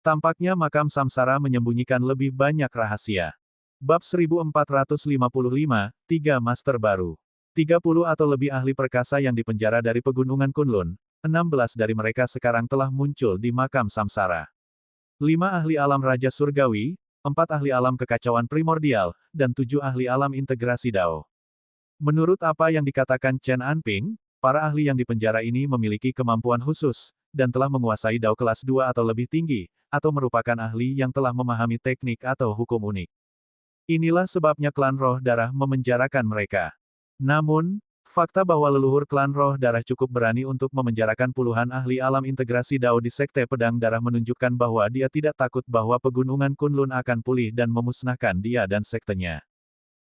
[SPEAKER 1] Tampaknya makam Samsara menyembunyikan lebih banyak rahasia. Bab 1455, 3 Master Baru. 30 atau lebih ahli perkasa yang dipenjara dari Pegunungan Kunlun, 16 dari mereka sekarang telah muncul di makam Samsara. 5 ahli alam Raja Surgawi, 4 ahli alam kekacauan primordial, dan 7 ahli alam integrasi Dao. Menurut apa yang dikatakan Chen Anping, para ahli yang dipenjara ini memiliki kemampuan khusus, dan telah menguasai Dao kelas 2 atau lebih tinggi, atau merupakan ahli yang telah memahami teknik atau hukum unik. Inilah sebabnya klan roh darah memenjarakan mereka. Namun, fakta bahwa leluhur klan roh darah cukup berani untuk memenjarakan puluhan ahli alam integrasi Dao di Sekte Pedang Darah menunjukkan bahwa dia tidak takut bahwa Pegunungan Kunlun akan pulih dan memusnahkan dia dan sektenya.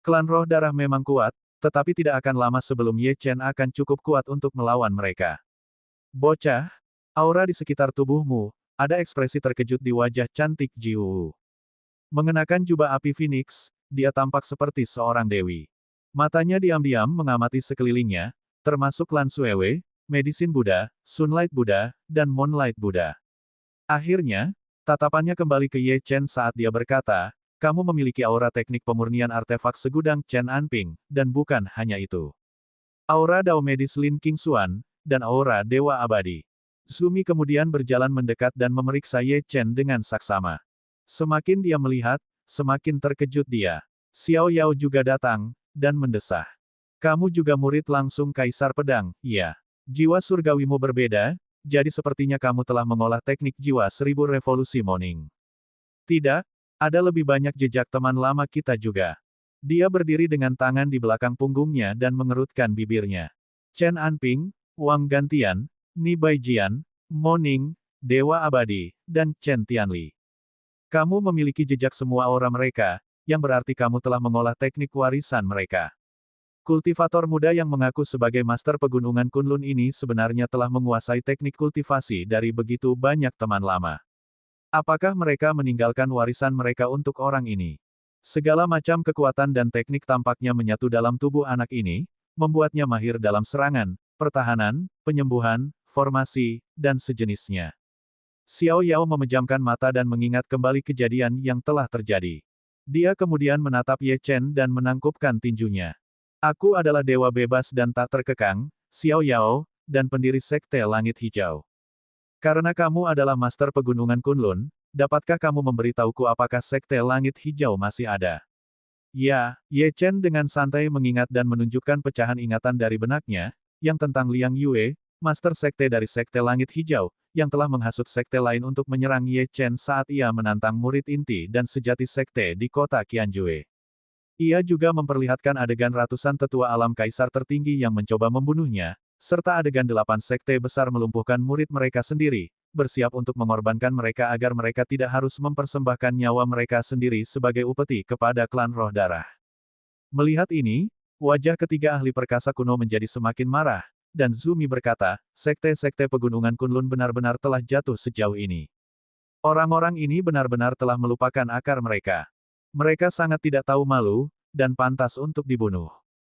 [SPEAKER 1] Klan roh darah memang kuat, tetapi tidak akan lama sebelum Ye Chen akan cukup kuat untuk melawan mereka. Bocah, aura di sekitar tubuhmu, ada ekspresi terkejut di wajah cantik Jiwu. Mengenakan jubah api Phoenix, dia tampak seperti seorang dewi. Matanya diam-diam mengamati sekelilingnya, termasuk Lan Suewe, Medicine Buddha, Sunlight Buddha, dan Moonlight Buddha. Akhirnya, tatapannya kembali ke Ye Chen saat dia berkata, kamu memiliki aura teknik pemurnian artefak segudang Chen Anping, dan bukan hanya itu. Aura Dao Medis Lin Qingxuan, dan aura Dewa Abadi. Zumi kemudian berjalan mendekat dan memeriksa Ye Chen dengan saksama. Semakin dia melihat, semakin terkejut dia. Xiao Yao juga datang, dan mendesah. Kamu juga murid langsung Kaisar Pedang, ya. Jiwa surgawimu berbeda, jadi sepertinya kamu telah mengolah teknik jiwa 1000 revolusi morning. Tidak, ada lebih banyak jejak teman lama kita juga. Dia berdiri dengan tangan di belakang punggungnya dan mengerutkan bibirnya. Chen Anping, Wang Gantian, Ni Baijian, Moning, Dewa Abadi, dan Chen Tianli. Kamu memiliki jejak semua aura mereka, yang berarti kamu telah mengolah teknik warisan mereka. Kultivator muda yang mengaku sebagai Master Pegunungan Kunlun ini sebenarnya telah menguasai teknik kultivasi dari begitu banyak teman lama. Apakah mereka meninggalkan warisan mereka untuk orang ini? Segala macam kekuatan dan teknik tampaknya menyatu dalam tubuh anak ini, membuatnya mahir dalam serangan, pertahanan, penyembuhan, formasi, dan sejenisnya. Xiao Yao memejamkan mata dan mengingat kembali kejadian yang telah terjadi. Dia kemudian menatap Ye Chen dan menangkupkan tinjunya. Aku adalah dewa bebas dan tak terkekang, Xiao Yao, dan pendiri Sekte Langit Hijau. Karena kamu adalah Master Pegunungan Kunlun, dapatkah kamu memberitahuku apakah Sekte Langit Hijau masih ada? Ya, Ye Chen dengan santai mengingat dan menunjukkan pecahan ingatan dari benaknya, yang tentang Liang Yue, Master Sekte dari Sekte Langit Hijau, yang telah menghasut sekte lain untuk menyerang Ye Chen saat ia menantang murid inti dan sejati sekte di kota Qianjue. Ia juga memperlihatkan adegan ratusan tetua alam kaisar tertinggi yang mencoba membunuhnya, serta adegan 8 sekte besar melumpuhkan murid mereka sendiri, bersiap untuk mengorbankan mereka agar mereka tidak harus mempersembahkan nyawa mereka sendiri sebagai upeti kepada klan roh darah. Melihat ini, wajah ketiga ahli perkasa kuno menjadi semakin marah, dan Zumi berkata, sekte-sekte Pegunungan Kunlun benar-benar telah jatuh sejauh ini. Orang-orang ini benar-benar telah melupakan akar mereka. Mereka sangat tidak tahu malu, dan pantas untuk dibunuh.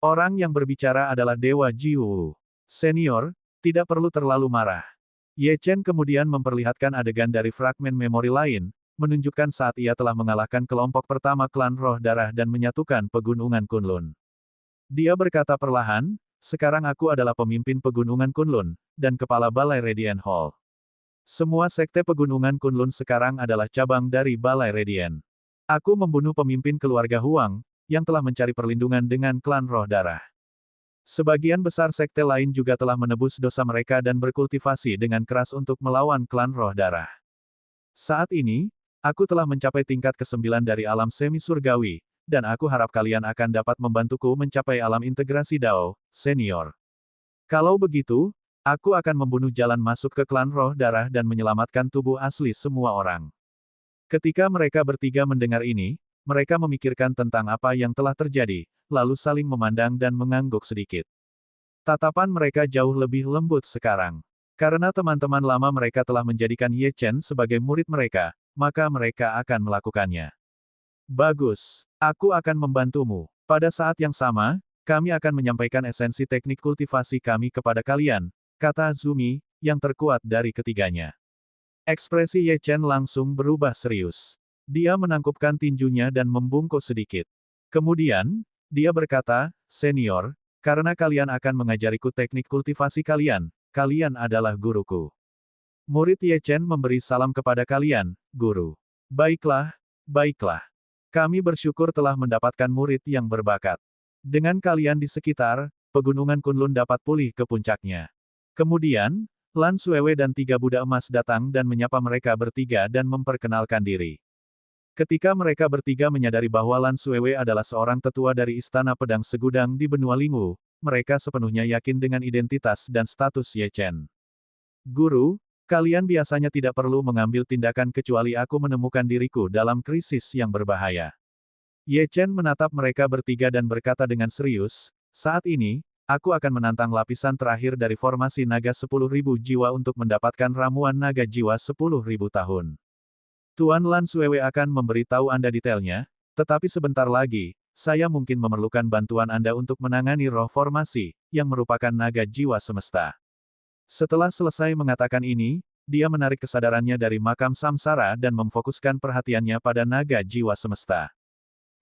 [SPEAKER 1] Orang yang berbicara adalah Dewa Jiwu. Senior, tidak perlu terlalu marah. Ye Chen kemudian memperlihatkan adegan dari fragmen memori lain, menunjukkan saat ia telah mengalahkan kelompok pertama klan roh darah dan menyatukan Pegunungan Kunlun. Dia berkata perlahan, sekarang aku adalah pemimpin Pegunungan Kunlun, dan kepala Balai Radiant Hall. Semua sekte Pegunungan Kunlun sekarang adalah cabang dari Balai Radiant. Aku membunuh pemimpin keluarga Huang, yang telah mencari perlindungan dengan klan roh darah. Sebagian besar sekte lain juga telah menebus dosa mereka dan berkultivasi dengan keras untuk melawan klan roh darah. Saat ini, aku telah mencapai tingkat ke-9 dari alam semi surgawi, dan aku harap kalian akan dapat membantuku mencapai alam integrasi Dao, senior. Kalau begitu, aku akan membunuh jalan masuk ke klan roh darah dan menyelamatkan tubuh asli semua orang. Ketika mereka bertiga mendengar ini, mereka memikirkan tentang apa yang telah terjadi, lalu saling memandang dan mengangguk sedikit. Tatapan mereka jauh lebih lembut sekarang. Karena teman-teman lama mereka telah menjadikan Ye Chen sebagai murid mereka, maka mereka akan melakukannya. Bagus. Aku akan membantumu. Pada saat yang sama, kami akan menyampaikan esensi teknik kultivasi kami kepada kalian, kata Zumi, yang terkuat dari ketiganya. Ekspresi Ye Chen langsung berubah serius. Dia menangkupkan tinjunya dan membungkuk sedikit. Kemudian, dia berkata, "Senior, karena kalian akan mengajariku teknik kultivasi kalian, kalian adalah guruku. Murid Ye Chen memberi salam kepada kalian, guru. Baiklah, baiklah. Kami bersyukur telah mendapatkan murid yang berbakat. Dengan kalian di sekitar, pegunungan Kunlun dapat pulih ke puncaknya." Kemudian, Lan Suewe dan 3 Buddha emas datang dan menyapa mereka bertiga dan memperkenalkan diri. Ketika mereka bertiga menyadari bahwa Lan Suewe adalah seorang tetua dari Istana Pedang Segudang di benua Lingu, mereka sepenuhnya yakin dengan identitas dan status Ye Chen. "Guru, kalian biasanya tidak perlu mengambil tindakan kecuali aku menemukan diriku dalam krisis yang berbahaya." Ye Chen menatap mereka bertiga dan berkata dengan serius, "Saat ini, aku akan menantang lapisan terakhir dari formasi naga 10.000 jiwa untuk mendapatkan ramuan naga jiwa 10.000 tahun. Tuan Lan Suewe akan memberitahu Anda detailnya, tetapi sebentar lagi, saya mungkin memerlukan bantuan Anda untuk menangani roh formasi, yang merupakan naga jiwa semesta." Setelah selesai mengatakan ini, dia menarik kesadarannya dari makam samsara dan memfokuskan perhatiannya pada naga jiwa semesta.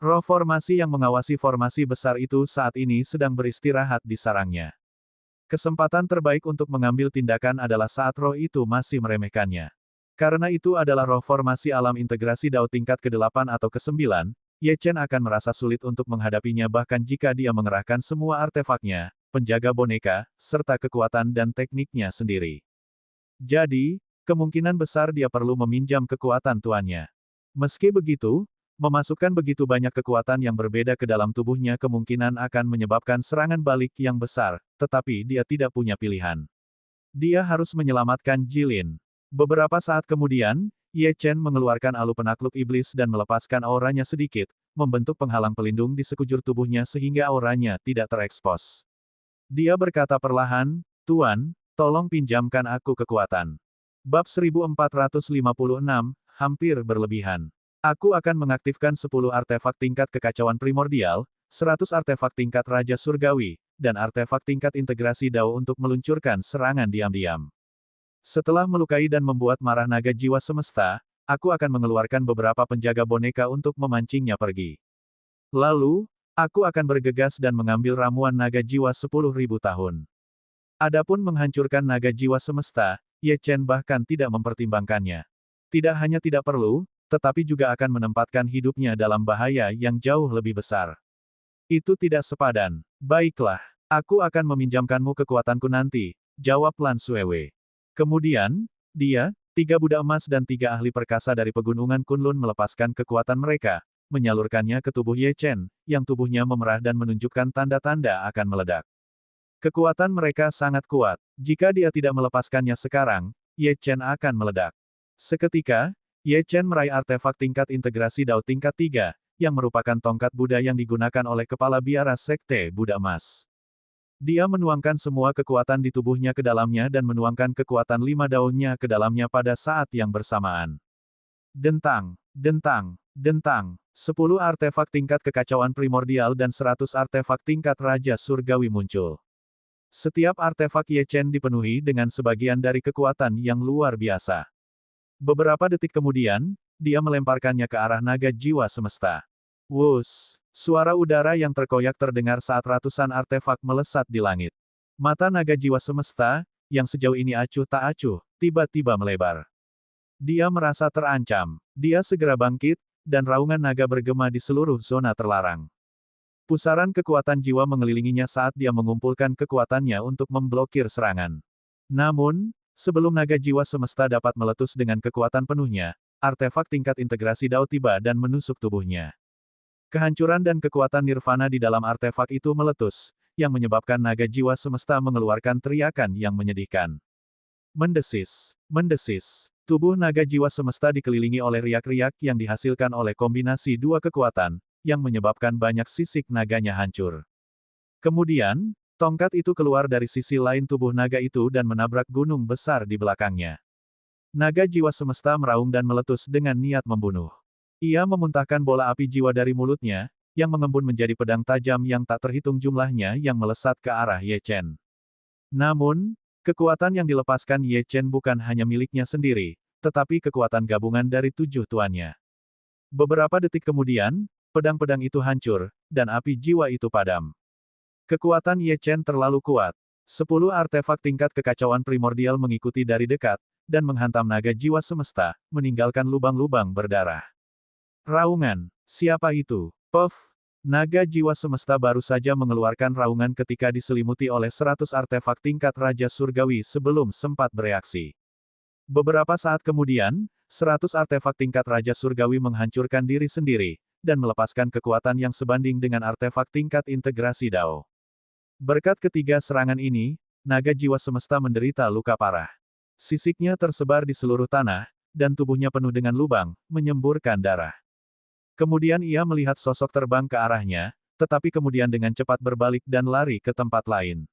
[SPEAKER 1] Roh formasi yang mengawasi formasi besar itu saat ini sedang beristirahat di sarangnya. Kesempatan terbaik untuk mengambil tindakan adalah saat roh itu masih meremehkannya. Karena itu adalah roh formasi alam integrasi Dao tingkat ke-8 atau ke-9, Ye Chen akan merasa sulit untuk menghadapinya bahkan jika dia mengerahkan semua artefaknya, penjaga boneka, serta kekuatan dan tekniknya sendiri. Jadi, kemungkinan besar dia perlu meminjam kekuatan tuannya. Meski begitu, memasukkan begitu banyak kekuatan yang berbeda ke dalam tubuhnya kemungkinan akan menyebabkan serangan balik yang besar, tetapi dia tidak punya pilihan. Dia harus menyelamatkan Jilin. Beberapa saat kemudian, Ye Chen mengeluarkan alu penakluk iblis dan melepaskan auranya sedikit, membentuk penghalang pelindung di sekujur tubuhnya sehingga auranya tidak terekspos. Dia berkata perlahan, "Tuan, tolong pinjamkan aku kekuatan." Bab 1456, hampir berlebihan. Aku akan mengaktifkan 10 artefak tingkat kekacauan primordial, 100 artefak tingkat Raja Surgawi, dan artefak tingkat integrasi Dao untuk meluncurkan serangan diam-diam. Setelah melukai dan membuat marah naga jiwa semesta, aku akan mengeluarkan beberapa penjaga boneka untuk memancingnya pergi. Lalu, aku akan bergegas dan mengambil ramuan naga jiwa 10.000 tahun. Adapun menghancurkan naga jiwa semesta, Ye Chen bahkan tidak mempertimbangkannya. Tidak hanya tidak perlu, tetapi juga akan menempatkan hidupnya dalam bahaya yang jauh lebih besar. Itu tidak sepadan. Baiklah, aku akan meminjamkanmu kekuatanku nanti, jawab Lan Suewe. Kemudian, dia, 3 Buddha emas dan 3 ahli perkasa dari pegunungan Kunlun melepaskan kekuatan mereka, menyalurkannya ke tubuh Ye Chen, yang tubuhnya memerah dan menunjukkan tanda-tanda akan meledak. Kekuatan mereka sangat kuat. Jika dia tidak melepaskannya sekarang, Ye Chen akan meledak. Seketika, Ye Chen meraih artefak tingkat integrasi Dao tingkat 3, yang merupakan tongkat Buddha yang digunakan oleh kepala biara sekte Buddha emas. Dia menuangkan semua kekuatan di tubuhnya ke dalamnya dan menuangkan kekuatan 5 daunnya ke dalamnya pada saat yang bersamaan. Dentang, dentang, dentang, 10 artefak tingkat kekacauan primordial dan 100 artefak tingkat Raja Surgawi muncul. Setiap artefak Ye Chen dipenuhi dengan sebagian dari kekuatan yang luar biasa. Beberapa detik kemudian, dia melemparkannya ke arah naga jiwa semesta. Wus! Suara udara yang terkoyak terdengar saat ratusan artefak melesat di langit. Mata naga jiwa semesta, yang sejauh ini acuh tak acuh, tiba-tiba melebar. Dia merasa terancam. Dia segera bangkit, dan raungan naga bergema di seluruh zona terlarang. Pusaran kekuatan jiwa mengelilinginya saat dia mengumpulkan kekuatannya untuk memblokir serangan. Namun, sebelum naga jiwa semesta dapat meletus dengan kekuatan penuhnya, artefak tingkat integrasi Dao tiba dan menusuk tubuhnya. Kehancuran dan kekuatan nirvana di dalam artefak itu meletus, yang menyebabkan naga jiwa semesta mengeluarkan teriakan yang menyedihkan. Mendesis, mendesis. Tubuh naga jiwa semesta dikelilingi oleh riak-riak yang dihasilkan oleh kombinasi dua kekuatan, yang menyebabkan banyak sisik naganya hancur. Kemudian, tongkat itu keluar dari sisi lain tubuh naga itu dan menabrak gunung besar di belakangnya. Naga jiwa semesta meraung dan meletus dengan niat membunuh. Ia memuntahkan bola api jiwa dari mulutnya, yang mengembun menjadi pedang tajam yang tak terhitung jumlahnya yang melesat ke arah Ye Chen. Namun, Kekuatan yang dilepaskan Ye Chen bukan hanya miliknya sendiri, tetapi kekuatan gabungan dari 7 tuannya. Beberapa detik kemudian, pedang-pedang itu hancur, dan api jiwa itu padam. Kekuatan Ye Chen terlalu kuat. 10 artefak tingkat kekacauan primordial mengikuti dari dekat, dan menghantam naga jiwa semesta, meninggalkan lubang-lubang berdarah. Raungan. Siapa itu? Puff! Naga jiwa semesta baru saja mengeluarkan raungan ketika diselimuti oleh 100 artefak tingkat Raja Surgawi sebelum sempat bereaksi. Beberapa saat kemudian, 100 artefak tingkat Raja Surgawi menghancurkan diri sendiri, dan melepaskan kekuatan yang sebanding dengan artefak tingkat integrasi Dao. Berkat ketiga serangan ini, naga jiwa semesta menderita luka parah. Sisiknya tersebar di seluruh tanah, dan tubuhnya penuh dengan lubang, menyemburkan darah. Kemudian ia melihat sosok terbang ke arahnya, tetapi kemudian dengan cepat berbalik dan lari ke tempat lain.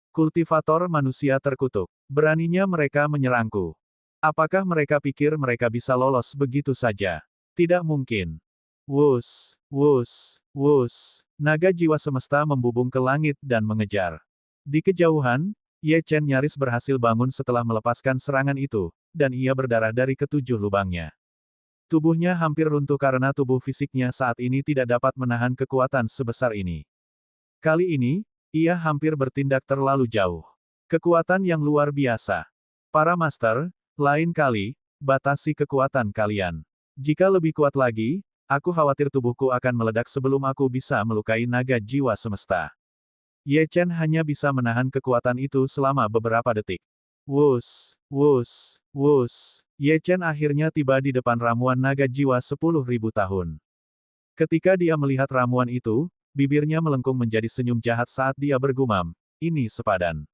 [SPEAKER 1] Kultivator manusia terkutuk. Beraninya mereka menyerangku. Apakah mereka pikir mereka bisa lolos begitu saja? Tidak mungkin. Wus, wus, wus. Naga jiwa semesta membubung ke langit dan mengejar. Di kejauhan, Ye Chen nyaris berhasil bangun setelah melepaskan serangan itu, dan ia berdarah dari ketujuh lubangnya. Tubuhnya hampir runtuh karena tubuh fisiknya saat ini tidak dapat menahan kekuatan sebesar ini. Kali ini, ia hampir bertindak terlalu jauh. Kekuatan yang luar biasa. Para master, lain kali, batasi kekuatan kalian. Jika lebih kuat lagi, aku khawatir tubuhku akan meledak sebelum aku bisa melukai naga jiwa semesta. Ye Chen hanya bisa menahan kekuatan itu selama beberapa detik. Wus, wus, wus. Ye Chen akhirnya tiba di depan ramuan naga jiwa 10.000 tahun. Ketika dia melihat ramuan itu, bibirnya melengkung menjadi senyum jahat saat dia bergumam, ini sepadan.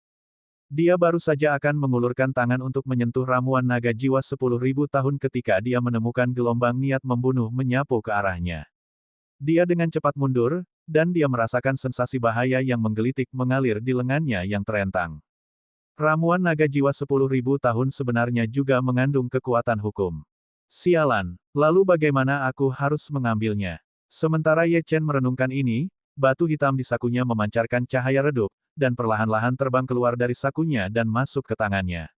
[SPEAKER 1] Dia baru saja akan mengulurkan tangan untuk menyentuh ramuan naga jiwa 10.000 tahun ketika dia menemukan gelombang niat membunuh menyapu ke arahnya. Dia dengan cepat mundur, dan dia merasakan sensasi bahaya yang menggelitik mengalir di lengannya yang terentang. Ramuan naga jiwa 10.000 tahun sebenarnya juga mengandung kekuatan hukum. Sialan, lalu bagaimana aku harus mengambilnya? Sementara Ye Chen merenungkan ini, batu hitam di sakunya memancarkan cahaya redup, dan perlahan-lahan terbang keluar dari sakunya dan masuk ke tangannya.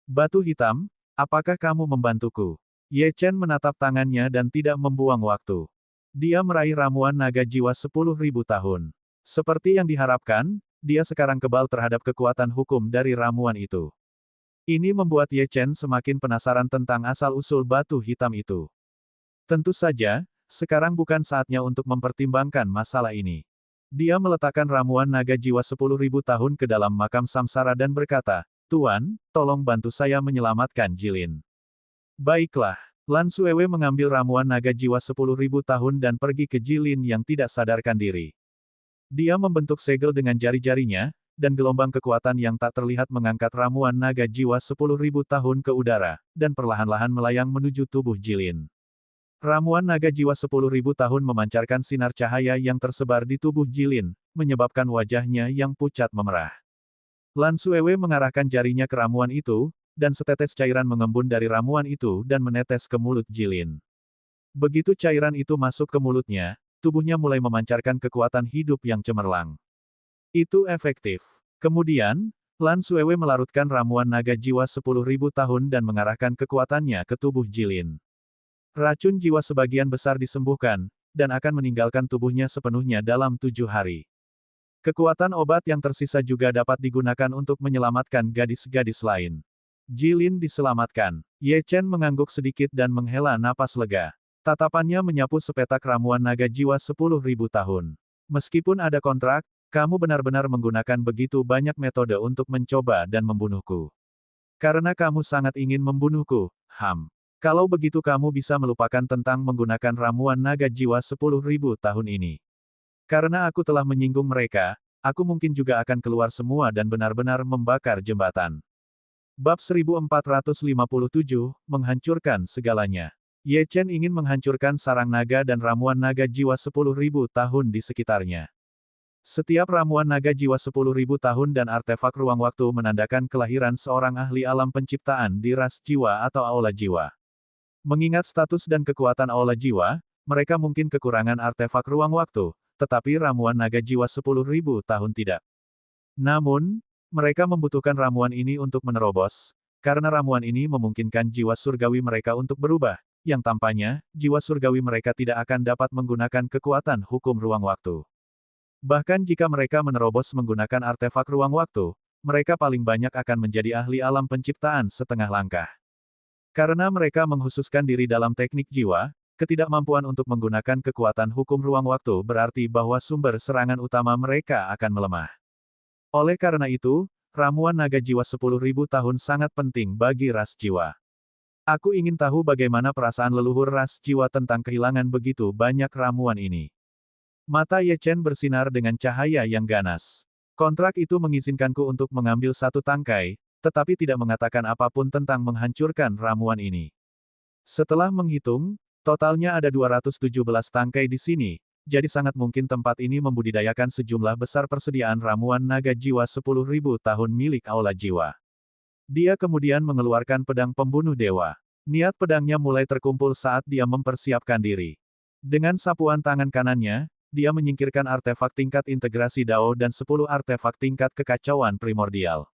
[SPEAKER 1] Batu hitam, apakah kamu membantuku? Ye Chen menatap tangannya dan tidak membuang waktu. Dia meraih ramuan naga jiwa 10.000 tahun. Seperti yang diharapkan, dia sekarang kebal terhadap kekuatan hukum dari ramuan itu. Ini membuat Ye Chen semakin penasaran tentang asal-usul batu hitam itu. Tentu saja, sekarang bukan saatnya untuk mempertimbangkan masalah ini. Dia meletakkan ramuan naga jiwa 10.000 tahun ke dalam makam samsara dan berkata, Tuan, tolong bantu saya menyelamatkan Jilin. Baiklah, Lan Suewe mengambil ramuan naga jiwa 10.000 tahun dan pergi ke Jilin yang tidak sadarkan diri. Dia membentuk segel dengan jari-jarinya, dan gelombang kekuatan yang tak terlihat mengangkat ramuan naga jiwa 10.000 tahun ke udara, dan perlahan-lahan melayang menuju tubuh Jilin. Ramuan naga jiwa 10.000 tahun memancarkan sinar cahaya yang tersebar di tubuh Jilin, menyebabkan wajahnya yang pucat memerah. Lan Suewe mengarahkan jarinya ke ramuan itu, dan setetes cairan mengembun dari ramuan itu dan menetes ke mulut Jilin. Begitu cairan itu masuk ke mulutnya, tubuhnya mulai memancarkan kekuatan hidup yang cemerlang. Itu efektif. Kemudian, Lan Suewe melarutkan ramuan naga jiwa 10.000 tahun dan mengarahkan kekuatannya ke tubuh Jilin. Racun jiwa sebagian besar disembuhkan, dan akan meninggalkan tubuhnya sepenuhnya dalam 7 hari. Kekuatan obat yang tersisa juga dapat digunakan untuk menyelamatkan gadis-gadis lain. Jilin diselamatkan. Ye Chen mengangguk sedikit dan menghela napas lega. Tatapannya menyapu sepetak ramuan naga jiwa 10.000 tahun. Meskipun ada kontrak, kamu benar-benar menggunakan begitu banyak metode untuk mencoba dan membunuhku. Karena kamu sangat ingin membunuhku, Kalau begitu kamu bisa melupakan tentang menggunakan ramuan naga jiwa 10.000 tahun ini. Karena aku telah menyinggung mereka, aku mungkin juga akan keluar semua dan benar-benar membakar jembatan. Bab 1457, menghancurkan segalanya. Ye Chen ingin menghancurkan sarang naga dan ramuan naga jiwa 10.000 tahun di sekitarnya. Setiap ramuan naga jiwa 10.000 tahun dan artefak ruang waktu menandakan kelahiran seorang ahli alam penciptaan di ras jiwa atau aula jiwa. Mengingat status dan kekuatan aula jiwa, mereka mungkin kekurangan artefak ruang waktu, tetapi ramuan naga jiwa 10.000 tahun tidak. Namun, Mereka membutuhkan ramuan ini untuk menerobos, karena ramuan ini memungkinkan jiwa surgawi mereka untuk berubah, yang tampaknya, jiwa surgawi mereka tidak akan dapat menggunakan kekuatan hukum ruang waktu. Bahkan jika mereka menerobos menggunakan artefak ruang waktu, mereka paling banyak akan menjadi ahli alam penciptaan setengah langkah. Karena mereka menghususkan diri dalam teknik jiwa, ketidakmampuan untuk menggunakan kekuatan hukum ruang waktu berarti bahwa sumber serangan utama mereka akan melemah. Oleh karena itu, ramuan naga jiwa 10.000 tahun sangat penting bagi ras jiwa. Aku ingin tahu bagaimana perasaan leluhur ras jiwa tentang kehilangan begitu banyak ramuan ini. Mata Ye Chen bersinar dengan cahaya yang ganas. Kontrak itu mengizinkanku untuk mengambil satu tangkai, tetapi tidak mengatakan apapun tentang menghancurkan ramuan ini. Setelah menghitung, totalnya ada 217 tangkai di sini, jadi sangat mungkin tempat ini membudidayakan sejumlah besar persediaan ramuan naga jiwa 10.000 tahun milik Aula Jiwa. Dia kemudian mengeluarkan pedang pembunuh dewa. Niat pedangnya mulai terkumpul saat dia mempersiapkan diri. Dengan sapuan tangan kanannya, dia menyingkirkan artefak tingkat integrasi Dao dan 10 artefak tingkat kekacauan primordial.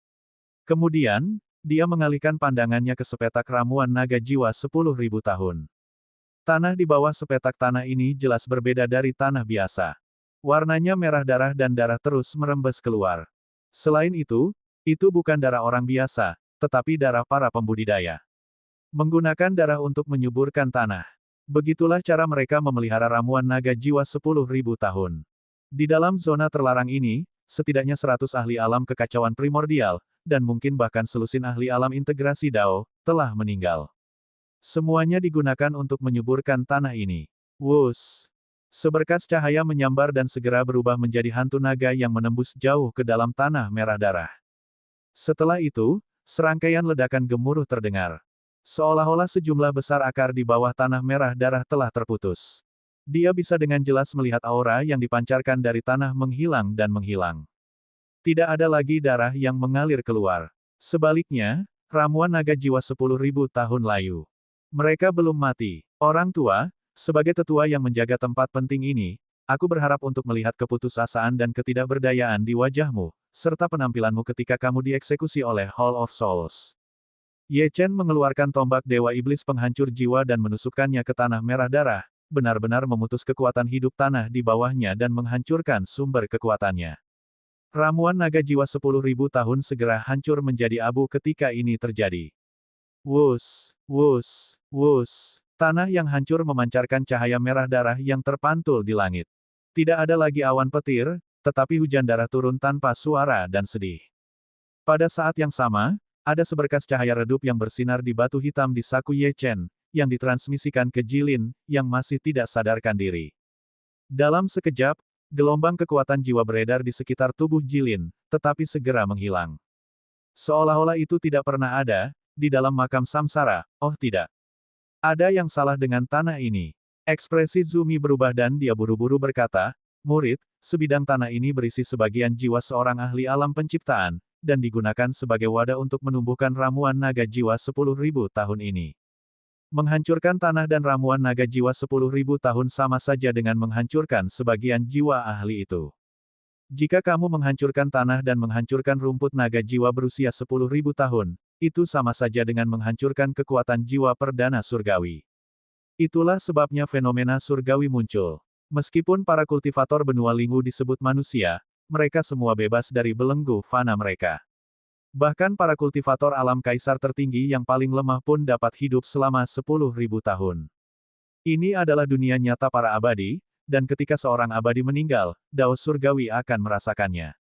[SPEAKER 1] Kemudian, dia mengalihkan pandangannya ke sepetak ramuan naga jiwa 10.000 tahun. Tanah di bawah sepetak tanah ini jelas berbeda dari tanah biasa. Warnanya merah darah dan darah terus merembes keluar. Selain itu bukan darah orang biasa, tetapi darah para pembudidaya. Menggunakan darah untuk menyuburkan tanah. Begitulah cara mereka memelihara ramuan naga jiwa 10.000 tahun. Di dalam zona terlarang ini, setidaknya 100 ahli alam kekacauan primordial, dan mungkin bahkan selusin ahli alam integrasi Dao, telah meninggal. Semuanya digunakan untuk menyuburkan tanah ini. Wus! Seberkas cahaya menyambar dan segera berubah menjadi hantu naga yang menembus jauh ke dalam tanah merah darah. Setelah itu, serangkaian ledakan gemuruh terdengar. Seolah-olah sejumlah besar akar di bawah tanah merah darah telah terputus. Dia bisa dengan jelas melihat aura yang dipancarkan dari tanah menghilang dan menghilang. Tidak ada lagi darah yang mengalir keluar. Sebaliknya, ramuan naga jiwa 10.000 tahun layu. Mereka belum mati. Orang tua, sebagai tetua yang menjaga tempat penting ini, aku berharap untuk melihat keputusasaan dan ketidakberdayaan di wajahmu, serta penampilanmu ketika kamu dieksekusi oleh Hall of Souls. Ye Chen mengeluarkan tombak Dewa Iblis Penghancur Jiwa dan menusukkannya ke tanah merah darah, benar-benar memutus kekuatan hidup tanah di bawahnya dan menghancurkan sumber kekuatannya. Ramuan naga jiwa 10.000 tahun segera hancur menjadi abu ketika ini terjadi. Wus, wus, wus. Tanah yang hancur memancarkan cahaya merah darah yang terpantul di langit. Tidak ada lagi awan petir, tetapi hujan darah turun tanpa suara dan sedih. Pada saat yang sama, ada seberkas cahaya redup yang bersinar di batu hitam di saku Ye Chen, yang ditransmisikan ke Jilin, yang masih tidak sadarkan diri. Dalam sekejap, gelombang kekuatan jiwa beredar di sekitar tubuh Jilin, tetapi segera menghilang. Seolah-olah itu tidak pernah ada, di dalam makam samsara, oh tidak. Ada yang salah dengan tanah ini. Ekspresi Zumi berubah dan dia buru-buru berkata, murid, sebidang tanah ini berisi sebagian jiwa seorang ahli alam penciptaan, dan digunakan sebagai wadah untuk menumbuhkan ramuan naga jiwa 10.000 tahun ini. Menghancurkan tanah dan ramuan naga jiwa 10.000 tahun sama saja dengan menghancurkan sebagian jiwa ahli itu. Jika kamu menghancurkan tanah dan menghancurkan rumput naga jiwa berusia 10.000 tahun, itu sama saja dengan menghancurkan kekuatan jiwa perdana surgawi. Itulah sebabnya fenomena surgawi muncul. Meskipun para kultivator benua Lingu disebut manusia, mereka semua bebas dari belenggu fana mereka. Bahkan para kultivator alam kaisar tertinggi yang paling lemah pun dapat hidup selama 10.000 tahun. Ini adalah dunia nyata para abadi, dan ketika seorang abadi meninggal, Dao surgawi akan merasakannya.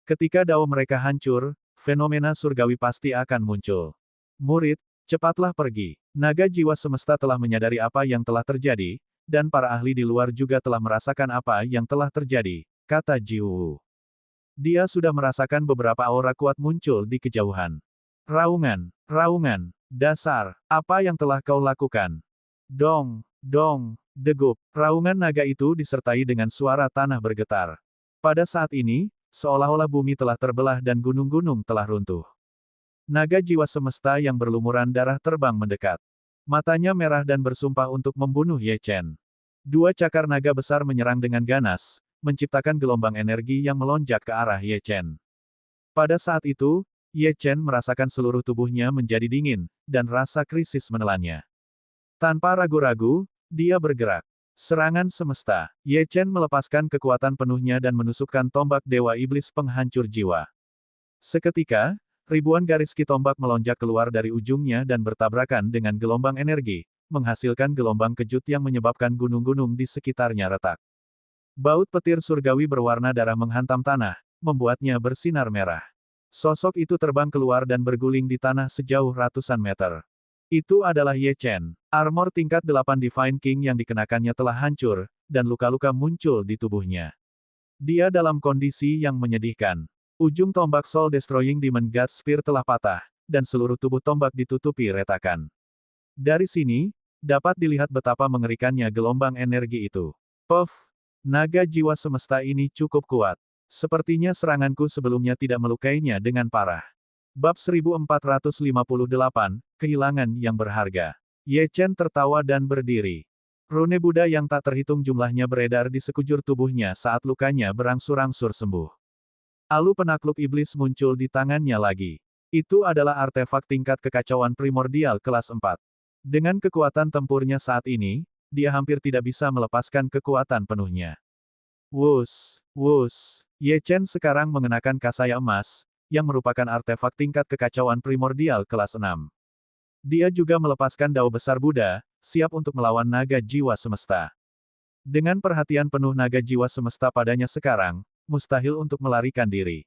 [SPEAKER 1] Ketika Dao mereka hancur, fenomena surgawi pasti akan muncul. Murid, cepatlah pergi. Naga jiwa semesta telah menyadari apa yang telah terjadi, dan para ahli di luar juga telah merasakan apa yang telah terjadi, kata Jiwu. Dia sudah merasakan beberapa aura kuat muncul di kejauhan. Raungan, raungan, dasar, apa yang telah kau lakukan? Dong, dong, degup. Raungan naga itu disertai dengan suara tanah bergetar. Pada saat ini, seolah-olah bumi telah terbelah dan gunung-gunung telah runtuh. Naga jiwa semesta yang berlumuran darah terbang mendekat. Matanya merah dan bersumpah untuk membunuh Ye Chen. Dua cakar naga besar menyerang dengan ganas, menciptakan gelombang energi yang melonjak ke arah Ye Chen. Pada saat itu, Ye Chen merasakan seluruh tubuhnya menjadi dingin, dan rasa krisis menelannya. Tanpa ragu-ragu, dia bergerak. Serangan semesta. Ye Chen melepaskan kekuatan penuhnya dan menusukkan tombak Dewa Iblis Penghancur Jiwa. Seketika, ribuan garis ki tombak melonjak keluar dari ujungnya dan bertabrakan dengan gelombang energi, menghasilkan gelombang kejut yang menyebabkan gunung-gunung di sekitarnya retak. Baut petir surgawi berwarna darah menghantam tanah, membuatnya bersinar merah. Sosok itu terbang keluar dan berguling di tanah sejauh ratusan meter. Itu adalah Ye Chen. Armor tingkat 8 Divine King yang dikenakannya telah hancur, dan luka-luka muncul di tubuhnya. Dia dalam kondisi yang menyedihkan. Ujung tombak Soul Destroying Demon God Spear telah patah, dan seluruh tubuh tombak ditutupi retakan. Dari sini, dapat dilihat betapa mengerikannya gelombang energi itu. Puff! Naga jiwa semesta ini cukup kuat. Sepertinya seranganku sebelumnya tidak melukainya dengan parah. Bab 1458, Kehilangan yang berharga. Ye Chen tertawa dan berdiri. Rune Buddha yang tak terhitung jumlahnya beredar di sekujur tubuhnya saat lukanya berangsur-angsur sembuh. Alu penakluk iblis muncul di tangannya lagi. Itu adalah artefak tingkat kekacauan primordial kelas 4. Dengan kekuatan tempurnya saat ini, dia hampir tidak bisa melepaskan kekuatan penuhnya. Wus, wus. Ye Chen sekarang mengenakan kasaya emas, yang merupakan artefak tingkat kekacauan primordial kelas 6. Dia juga melepaskan dao besar Buddha, siap untuk melawan naga jiwa semesta. Dengan perhatian penuh naga jiwa semesta padanya sekarang, mustahil untuk melarikan diri.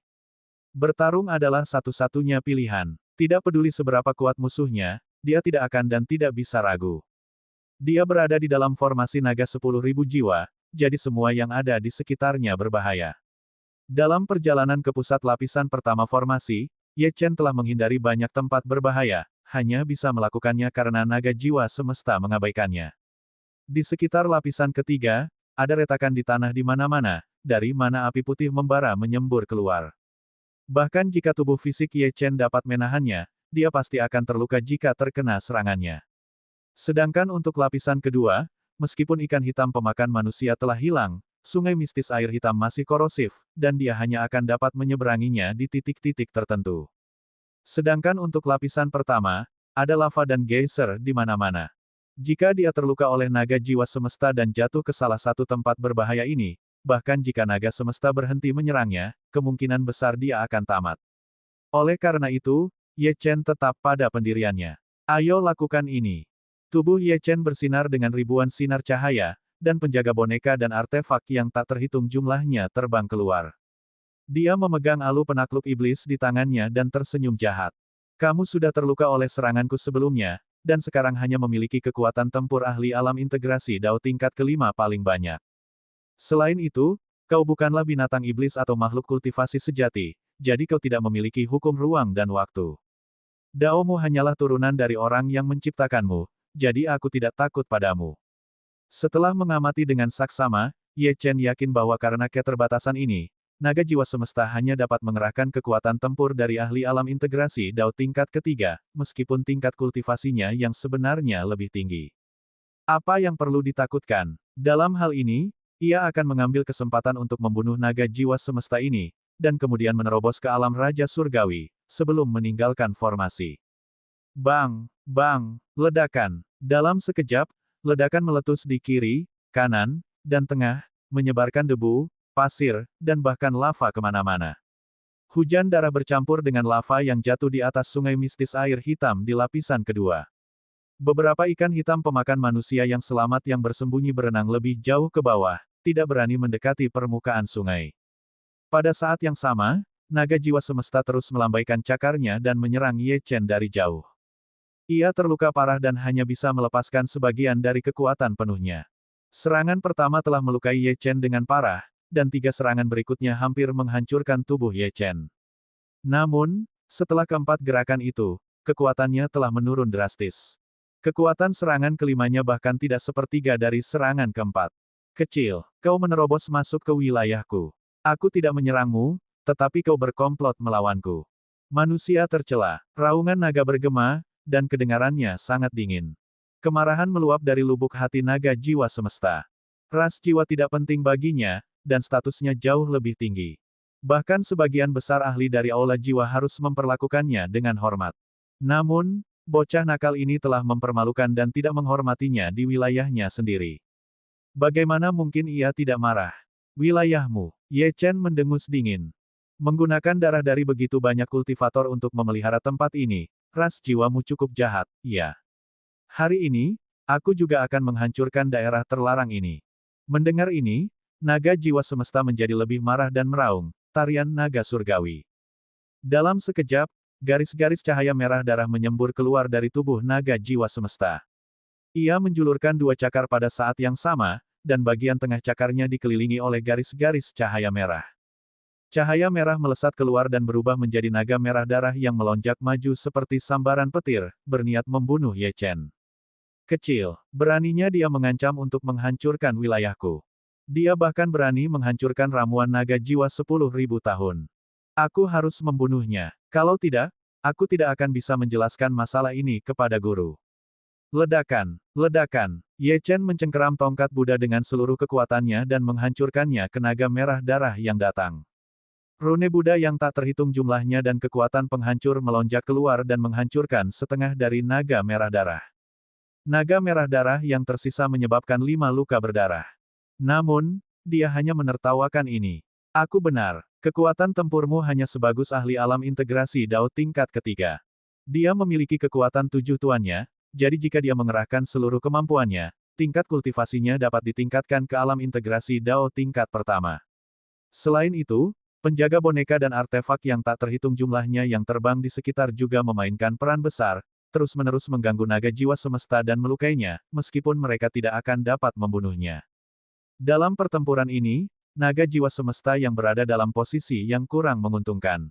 [SPEAKER 1] Bertarung adalah satu-satunya pilihan. Tidak peduli seberapa kuat musuhnya, dia tidak akan dan tidak bisa ragu. Dia berada di dalam formasi naga 10.000 jiwa, jadi semua yang ada di sekitarnya berbahaya. Dalam perjalanan ke pusat lapisan pertama formasi, Ye Chen telah menghindari banyak tempat berbahaya, hanya bisa melakukannya karena naga jiwa semesta mengabaikannya. Di sekitar lapisan ketiga, ada retakan di tanah di mana-mana, dari mana api putih membara menyembur keluar. Bahkan jika tubuh fisik Ye Chen dapat menahannya, dia pasti akan terluka jika terkena serangannya. Sedangkan untuk lapisan kedua, meskipun ikan hitam pemakan manusia telah hilang, sungai mistis air hitam masih korosif, dan dia hanya akan dapat menyeberanginya di titik-titik tertentu. Sedangkan untuk lapisan pertama, ada lava dan geyser di mana-mana. Jika dia terluka oleh naga jiwa semesta dan jatuh ke salah satu tempat berbahaya ini, bahkan jika naga semesta berhenti menyerangnya, kemungkinan besar dia akan tamat. Oleh karena itu, Ye Chen tetap pada pendiriannya. Ayo lakukan ini. Tubuh Ye Chen bersinar dengan ribuan sinar cahaya, dan penjaga boneka dan artefak yang tak terhitung jumlahnya terbang keluar. Dia memegang alu penakluk iblis di tangannya dan tersenyum jahat. Kamu sudah terluka oleh seranganku sebelumnya, dan sekarang hanya memiliki kekuatan tempur ahli alam integrasi Dao tingkat kelima paling banyak. Selain itu, kau bukanlah binatang iblis atau makhluk kultivasi sejati, jadi kau tidak memiliki hukum ruang dan waktu. Daomu hanyalah turunan dari orang yang menciptakanmu, jadi aku tidak takut padamu. Setelah mengamati dengan saksama, Ye Chen yakin bahwa karena keterbatasan ini, naga jiwa semesta hanya dapat mengerahkan kekuatan tempur dari ahli alam integrasi Dao tingkat ketiga, meskipun tingkat kultivasinya yang sebenarnya lebih tinggi. Apa yang perlu ditakutkan? Dalam hal ini, ia akan mengambil kesempatan untuk membunuh naga jiwa semesta ini, dan kemudian menerobos ke alam Raja Surgawi, sebelum meninggalkan formasi. Bang! Bang! Ledakan! Dalam sekejap, ledakan meletus di kiri, kanan, dan tengah, menyebarkan debu, pasir, dan bahkan lava kemana-mana. Hujan darah bercampur dengan lava yang jatuh di atas sungai mistis air hitam di lapisan kedua. Beberapa ikan hitam pemakan manusia yang selamat yang bersembunyi berenang lebih jauh ke bawah, tidak berani mendekati permukaan sungai. Pada saat yang sama, naga jiwa semesta terus melambaikan cakarnya dan menyerang Ye Chen dari jauh. Ia terluka parah dan hanya bisa melepaskan sebagian dari kekuatan penuhnya. Serangan pertama telah melukai Ye Chen dengan parah, dan 3 serangan berikutnya hampir menghancurkan tubuh Ye Chen. Namun, setelah keempat gerakan itu, kekuatannya telah menurun drastis. Kekuatan serangan kelimanya bahkan tidak sepertiga dari serangan keempat. Kecil, kau menerobos masuk ke wilayahku. Aku tidak menyerangmu, tetapi kau berkomplot melawanku. Manusia tercela, raungan naga bergema, dan kedengarannya sangat dingin. Kemarahan meluap dari lubuk hati naga jiwa semesta. Ras jiwa tidak penting baginya, dan statusnya jauh lebih tinggi. Bahkan sebagian besar ahli dari Aula Jiwa harus memperlakukannya dengan hormat. Namun, bocah nakal ini telah mempermalukan dan tidak menghormatinya di wilayahnya sendiri. Bagaimana mungkin ia tidak marah? Wilayahmu, Ye Chen mendengus dingin. Menggunakan darah dari begitu banyak kultivator untuk memelihara tempat ini, ras jiwamu cukup jahat, iya. Hari ini, aku juga akan menghancurkan daerah terlarang ini. Mendengar ini, naga jiwa semesta menjadi lebih marah dan meraung, tarian naga surgawi. Dalam sekejap, garis-garis cahaya merah darah menyembur keluar dari tubuh naga jiwa semesta. Ia menjulurkan dua cakar pada saat yang sama, dan bagian tengah cakarnya dikelilingi oleh garis-garis cahaya merah. Cahaya merah melesat keluar dan berubah menjadi naga merah darah yang melonjak maju seperti sambaran petir, berniat membunuh Ye Chen. Kecil, beraninya dia mengancam untuk menghancurkan wilayahku. Dia bahkan berani menghancurkan ramuan naga jiwa 10.000 tahun. Aku harus membunuhnya. Kalau tidak, aku tidak akan bisa menjelaskan masalah ini kepada guru. Ledakan, ledakan. Ye Chen mencengkeram tongkat Buddha dengan seluruh kekuatannya dan menghancurkannya ke naga merah darah yang datang. Rune Buddha yang tak terhitung jumlahnya dan kekuatan penghancur melonjak keluar dan menghancurkan setengah dari naga merah darah. Naga merah darah yang tersisa menyebabkan 5 luka berdarah. Namun, dia hanya menertawakan ini. Aku benar, kekuatan tempurmu hanya sebagus ahli alam integrasi Dao tingkat ketiga. Dia memiliki kekuatan 7 tuannya, jadi jika dia mengerahkan seluruh kemampuannya, tingkat kultivasinya dapat ditingkatkan ke alam integrasi Dao tingkat pertama. Selain itu, penjaga boneka dan artefak yang tak terhitung jumlahnya yang terbang di sekitar juga memainkan peran besar, terus-menerus mengganggu naga jiwa semesta dan melukainya, meskipun mereka tidak akan dapat membunuhnya. Dalam pertempuran ini, naga jiwa semesta yang berada dalam posisi yang kurang menguntungkan.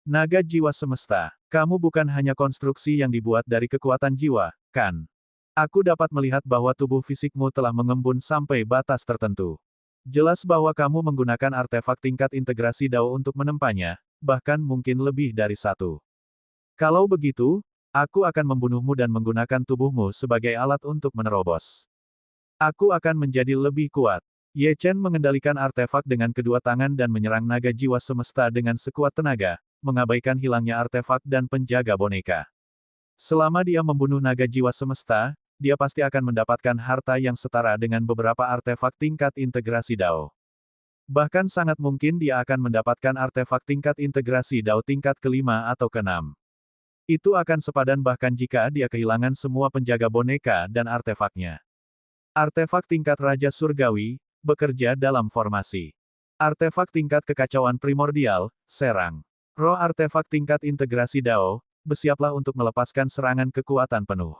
[SPEAKER 1] Naga jiwa semesta, kamu bukan hanya konstruksi yang dibuat dari kekuatan jiwa, kan? Aku dapat melihat bahwa tubuh fisikmu telah mengembun sampai batas tertentu. Jelas bahwa kamu menggunakan artefak tingkat integrasi Dao untuk menempanya, bahkan mungkin lebih dari satu. Kalau begitu, aku akan membunuhmu dan menggunakan tubuhmu sebagai alat untuk menerobos. Aku akan menjadi lebih kuat. Ye Chen mengendalikan artefak dengan kedua tangan dan menyerang naga jiwa semesta dengan sekuat tenaga, mengabaikan hilangnya artefak dan penjaga boneka. Selama dia membunuh naga jiwa semesta, dia pasti akan mendapatkan harta yang setara dengan beberapa artefak tingkat integrasi Dao. Bahkan sangat mungkin dia akan mendapatkan artefak tingkat integrasi Dao tingkat kelima atau keenam. Itu akan sepadan bahkan jika dia kehilangan semua penjaga boneka dan artefaknya. Artefak tingkat Raja Surgawi, bekerja dalam formasi. Artefak tingkat kekacauan primordial, serang. Roh artefak tingkat integrasi Dao, bersiaplah untuk melepaskan serangan kekuatan penuh.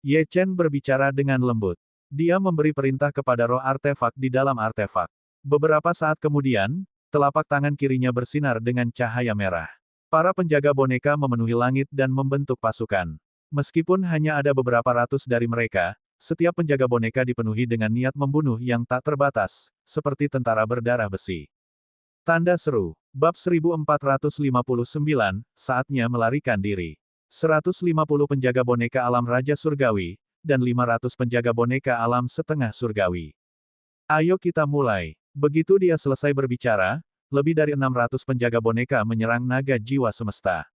[SPEAKER 1] Ye Chen berbicara dengan lembut. Dia memberi perintah kepada roh artefak di dalam artefak. Beberapa saat kemudian, telapak tangan kirinya bersinar dengan cahaya merah. Para penjaga boneka memenuhi langit dan membentuk pasukan. Meskipun hanya ada beberapa ratus dari mereka, setiap penjaga boneka dipenuhi dengan niat membunuh yang tak terbatas, seperti tentara berdarah besi. Tanda seru. Bab 1459, saatnya melarikan diri. 150 penjaga boneka alam Raja Surgawi, dan 500 penjaga boneka alam setengah surgawi. Ayo kita mulai. Begitu dia selesai berbicara, lebih dari 600 penjaga boneka menyerang naga jiwa semesta.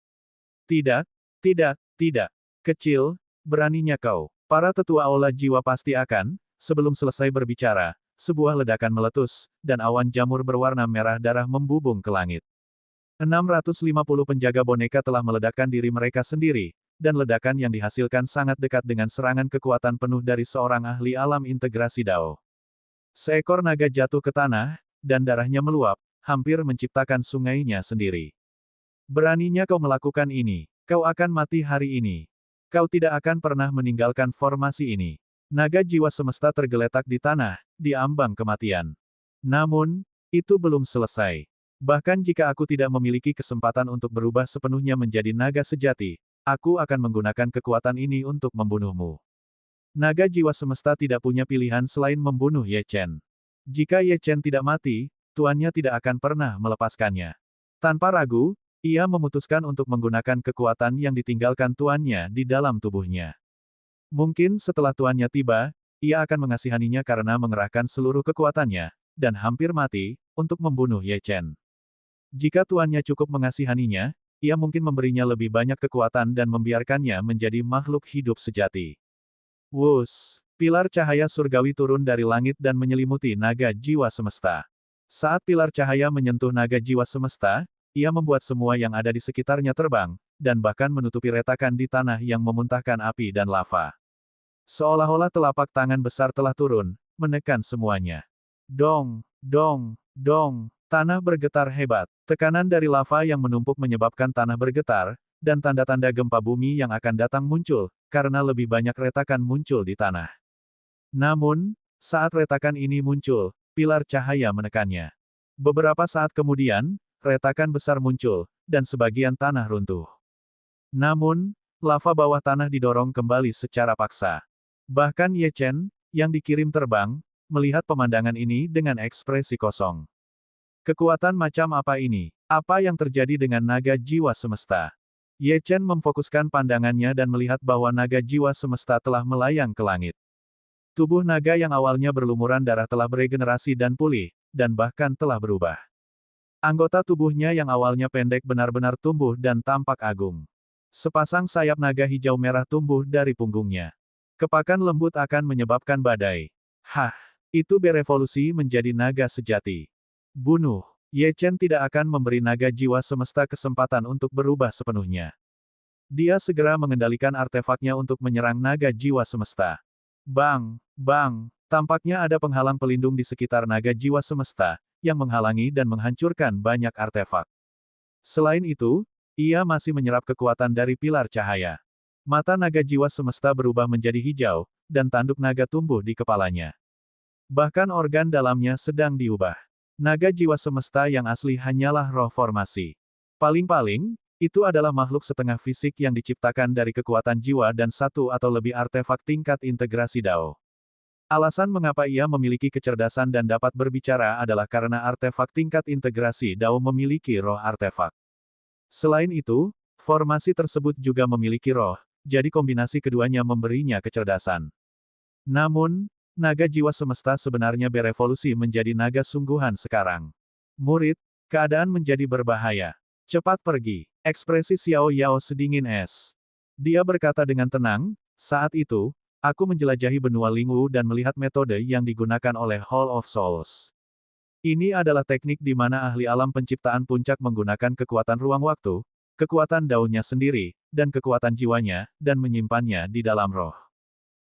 [SPEAKER 1] Tidak, tidak, tidak. Kecil, beraninya kau. Para tetua aula jiwa pasti akan, sebelum selesai berbicara, sebuah ledakan meletus, dan awan jamur berwarna merah darah membubung ke langit. 650 penjaga boneka telah meledakkan diri mereka sendiri, dan ledakan yang dihasilkan sangat dekat dengan serangan kekuatan penuh dari seorang ahli alam integrasi Dao. Seekor naga jatuh ke tanah, dan darahnya meluap, hampir menciptakan sungainya sendiri. Beraninya kau melakukan ini. Kau akan mati hari ini. Kau tidak akan pernah meninggalkan formasi ini. Naga jiwa semesta tergeletak di tanah, di ambang kematian. Namun, itu belum selesai. Bahkan jika aku tidak memiliki kesempatan untuk berubah sepenuhnya menjadi naga sejati, aku akan menggunakan kekuatan ini untuk membunuhmu. Naga jiwa semesta tidak punya pilihan selain membunuh Ye Chen. Jika Ye Chen tidak mati, tuannya tidak akan pernah melepaskannya. Tanpa ragu, ia memutuskan untuk menggunakan kekuatan yang ditinggalkan tuannya di dalam tubuhnya. Mungkin setelah tuannya tiba, ia akan mengasihaninya karena mengerahkan seluruh kekuatannya, dan hampir mati, untuk membunuh Ye Chen. Jika tuannya cukup mengasihaninya, ia mungkin memberinya lebih banyak kekuatan dan membiarkannya menjadi makhluk hidup sejati. Wus! Pilar cahaya surgawi turun dari langit dan menyelimuti naga jiwa semesta. Saat pilar cahaya menyentuh naga jiwa semesta, ia membuat semua yang ada di sekitarnya terbang, dan bahkan menutupi retakan di tanah yang memuntahkan api dan lava. Seolah-olah telapak tangan besar telah turun, menekan semuanya. Dong, dong, dong, tanah bergetar hebat. Tekanan dari lava yang menumpuk menyebabkan tanah bergetar, dan tanda-tanda gempa bumi yang akan datang muncul, karena lebih banyak retakan muncul di tanah. Namun, saat retakan ini muncul, pilar cahaya menekannya. Beberapa saat kemudian, retakan besar muncul, dan sebagian tanah runtuh. Namun, lava bawah tanah didorong kembali secara paksa. Bahkan Ye Chen, yang dikirim terbang, melihat pemandangan ini dengan ekspresi kosong. Kekuatan macam apa ini? Apa yang terjadi dengan naga jiwa semesta? Ye Chen memfokuskan pandangannya dan melihat bahwa naga jiwa semesta telah melayang ke langit. Tubuh naga yang awalnya berlumuran darah telah beregenerasi dan pulih, dan bahkan telah berubah. Anggota tubuhnya yang awalnya pendek benar-benar tumbuh dan tampak agung. Sepasang sayap naga hijau merah tumbuh dari punggungnya. Kepakan lembut akan menyebabkan badai. Hah! Itu berevolusi menjadi naga sejati. Bunuh! Ye Chen tidak akan memberi naga jiwa semesta kesempatan untuk berubah sepenuhnya. Dia segera mengendalikan artefaknya untuk menyerang naga jiwa semesta. Bang! Bang! Tampaknya ada penghalang pelindung di sekitar naga jiwa semesta, yang menghalangi dan menghancurkan banyak artefak. Selain itu, ia masih menyerap kekuatan dari pilar cahaya. Mata naga jiwa semesta berubah menjadi hijau, dan tanduk naga tumbuh di kepalanya. Bahkan organ dalamnya sedang diubah. Naga jiwa semesta yang asli hanyalah roh formasi. Paling-paling, itu adalah makhluk setengah fisik yang diciptakan dari kekuatan jiwa dan satu atau lebih artefak tingkat integrasi Dao. Alasan mengapa ia memiliki kecerdasan dan dapat berbicara adalah karena artefak tingkat integrasi Dao memiliki roh artefak. Selain itu, formasi tersebut juga memiliki roh, jadi kombinasi keduanya memberinya kecerdasan. Namun, naga jiwa semesta sebenarnya berevolusi menjadi naga sungguhan sekarang. Murid, keadaan menjadi berbahaya. Cepat pergi. Ekspresi Xiao Yao sedingin es. Dia berkata dengan tenang, saat itu, aku menjelajahi benua Lingwu dan melihat metode yang digunakan oleh Hall of Souls. Ini adalah teknik di mana ahli alam penciptaan puncak menggunakan kekuatan ruang waktu, kekuatan daunnya sendiri, dan kekuatan jiwanya, dan menyimpannya di dalam roh.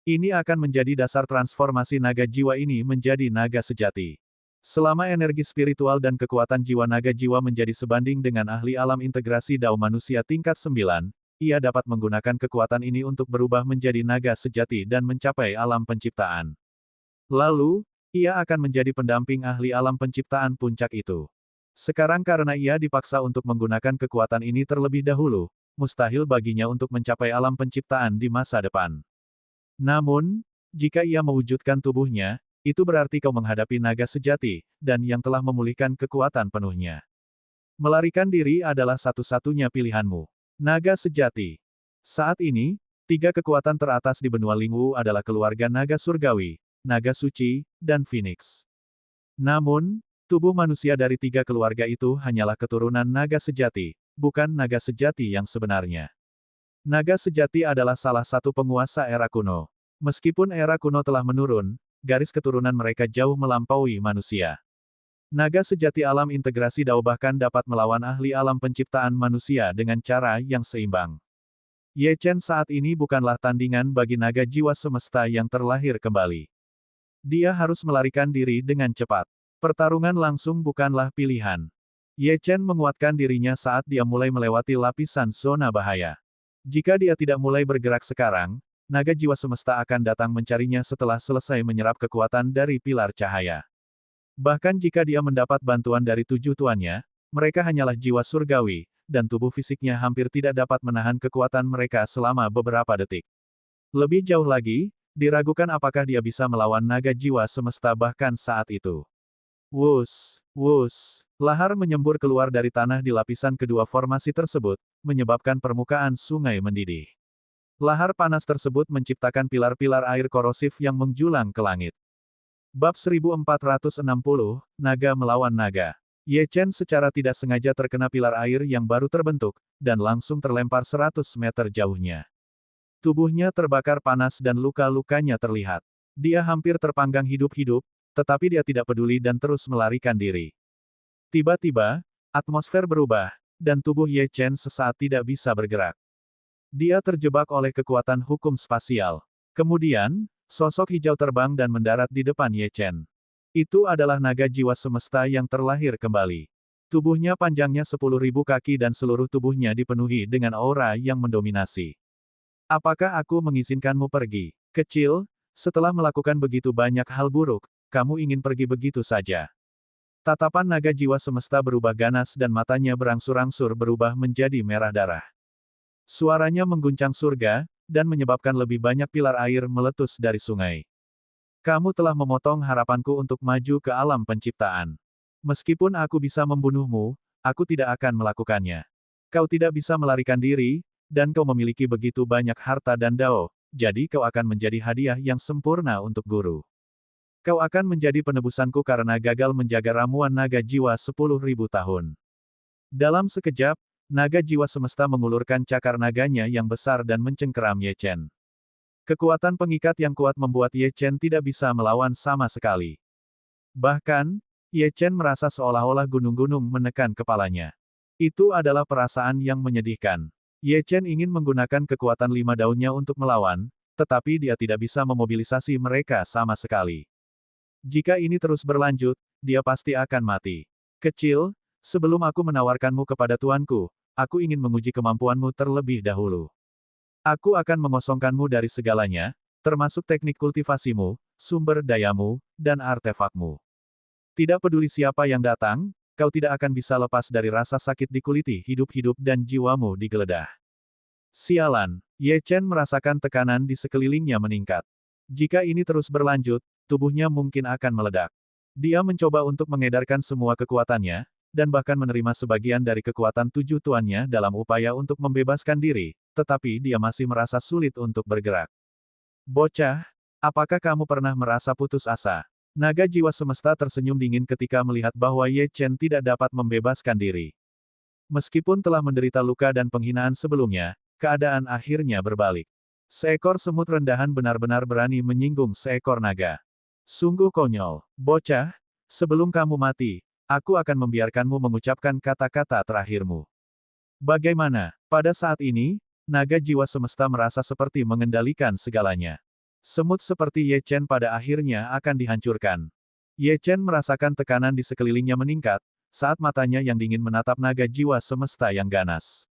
[SPEAKER 1] Ini akan menjadi dasar transformasi naga jiwa ini menjadi naga sejati. Selama energi spiritual dan kekuatan jiwa naga jiwa menjadi sebanding dengan ahli alam integrasi Dao manusia tingkat 9, ia dapat menggunakan kekuatan ini untuk berubah menjadi naga sejati dan mencapai alam penciptaan. Lalu, ia akan menjadi pendamping ahli alam penciptaan puncak itu. Sekarang karena ia dipaksa untuk menggunakan kekuatan ini terlebih dahulu, mustahil baginya untuk mencapai alam penciptaan di masa depan. Namun, jika ia mewujudkan tubuhnya, itu berarti kau menghadapi naga sejati, dan yang telah memulihkan kekuatan penuhnya. Melarikan diri adalah satu-satunya pilihanmu. Naga sejati. Saat ini, 3 kekuatan teratas di benua Lingwu adalah keluarga naga surgawi, naga suci, dan Phoenix. Namun, tubuh manusia dari 3 keluarga itu hanyalah keturunan naga sejati, bukan naga sejati yang sebenarnya. Naga sejati adalah salah satu penguasa era kuno. Meskipun era kuno telah menurun, garis keturunan mereka jauh melampaui manusia. Naga sejati alam integrasi Dao bahkan dapat melawan ahli alam penciptaan manusia dengan cara yang seimbang. Ye Chen saat ini bukanlah tandingan bagi naga jiwa semesta yang terlahir kembali. Dia harus melarikan diri dengan cepat. Pertarungan langsung bukanlah pilihan. Ye Chen menguatkan dirinya saat dia mulai melewati lapisan zona bahaya. Jika dia tidak mulai bergerak sekarang, naga jiwa semesta akan datang mencarinya setelah selesai menyerap kekuatan dari pilar cahaya. Bahkan jika dia mendapat bantuan dari 7 tuannya, mereka hanyalah jiwa surgawi, dan tubuh fisiknya hampir tidak dapat menahan kekuatan mereka selama beberapa detik. Lebih jauh lagi, diragukan apakah dia bisa melawan naga jiwa semesta bahkan saat itu. Wus, wus, lahar menyembur keluar dari tanah di lapisan kedua formasi tersebut, menyebabkan permukaan sungai mendidih. Lahar panas tersebut menciptakan pilar-pilar air korosif yang menjulang ke langit. Bab 1460, Naga melawan Naga. Ye Chen secara tidak sengaja terkena pilar air yang baru terbentuk, dan langsung terlempar 100 meter jauhnya. Tubuhnya terbakar panas dan luka-lukanya terlihat. Dia hampir terpanggang hidup-hidup, tetapi dia tidak peduli dan terus melarikan diri. Tiba-tiba, atmosfer berubah, dan tubuh Ye Chen sesaat tidak bisa bergerak. Dia terjebak oleh kekuatan hukum spasial. Kemudian, sosok hijau terbang dan mendarat di depan Ye Chen. Itu adalah naga jiwa semesta yang terlahir kembali. Tubuhnya panjangnya 10.000 kaki dan seluruh tubuhnya dipenuhi dengan aura yang mendominasi. Apakah aku mengizinkanmu pergi? Kecil, setelah melakukan begitu banyak hal buruk, kamu ingin pergi begitu saja. Tatapan naga jiwa semesta berubah ganas dan matanya berangsur-angsur berubah menjadi merah darah. Suaranya mengguncang surga, dan menyebabkan lebih banyak pilar air meletus dari sungai. Kamu telah memotong harapanku untuk maju ke alam penciptaan. Meskipun aku bisa membunuhmu, aku tidak akan melakukannya. Kau tidak bisa melarikan diri, dan kau memiliki begitu banyak harta dan dao, jadi kau akan menjadi hadiah yang sempurna untuk guru. Kau akan menjadi penebusanku karena gagal menjaga ramuan naga jiwa 10.000 tahun. Dalam sekejap, naga jiwa semesta mengulurkan cakar naganya yang besar dan mencengkeram Ye Chen. Kekuatan pengikat yang kuat membuat Ye Chen tidak bisa melawan sama sekali. Bahkan, Ye Chen merasa seolah-olah gunung-gunung menekan kepalanya. Itu adalah perasaan yang menyedihkan. Ye Chen ingin menggunakan kekuatan 5 daunnya untuk melawan, tetapi dia tidak bisa memobilisasi mereka sama sekali. Jika ini terus berlanjut, dia pasti akan mati. Kecil, sebelum aku menawarkanmu kepada tuanku, aku ingin menguji kemampuanmu terlebih dahulu. Aku akan mengosongkanmu dari segalanya, termasuk teknik kultivasimu, sumber dayamu, dan artefakmu. Tidak peduli siapa yang datang, kau tidak akan bisa lepas dari rasa sakit dikuliti hidup-hidup dan jiwamu digeledah. Sialan, Ye Chen merasakan tekanan di sekelilingnya meningkat. Jika ini terus berlanjut, tubuhnya mungkin akan meledak. Dia mencoba untuk mengedarkan semua kekuatannya, dan bahkan menerima sebagian dari kekuatan 7 tuannya dalam upaya untuk membebaskan diri, tetapi dia masih merasa sulit untuk bergerak. Bocah, apakah kamu pernah merasa putus asa? Naga jiwa semesta tersenyum dingin ketika melihat bahwa Ye Chen tidak dapat membebaskan diri. Meskipun telah menderita luka dan penghinaan sebelumnya, keadaan akhirnya berbalik. Seekor semut rendahan benar-benar berani menyinggung seekor naga. Sungguh konyol, bocah, sebelum kamu mati, aku akan membiarkanmu mengucapkan kata-kata terakhirmu. Bagaimana? Pada saat ini, naga jiwa semesta merasa seperti mengendalikan segalanya. Semut seperti Ye Chen pada akhirnya akan dihancurkan. Ye Chen merasakan tekanan di sekelilingnya meningkat, saat matanya yang dingin menatap naga jiwa semesta yang ganas.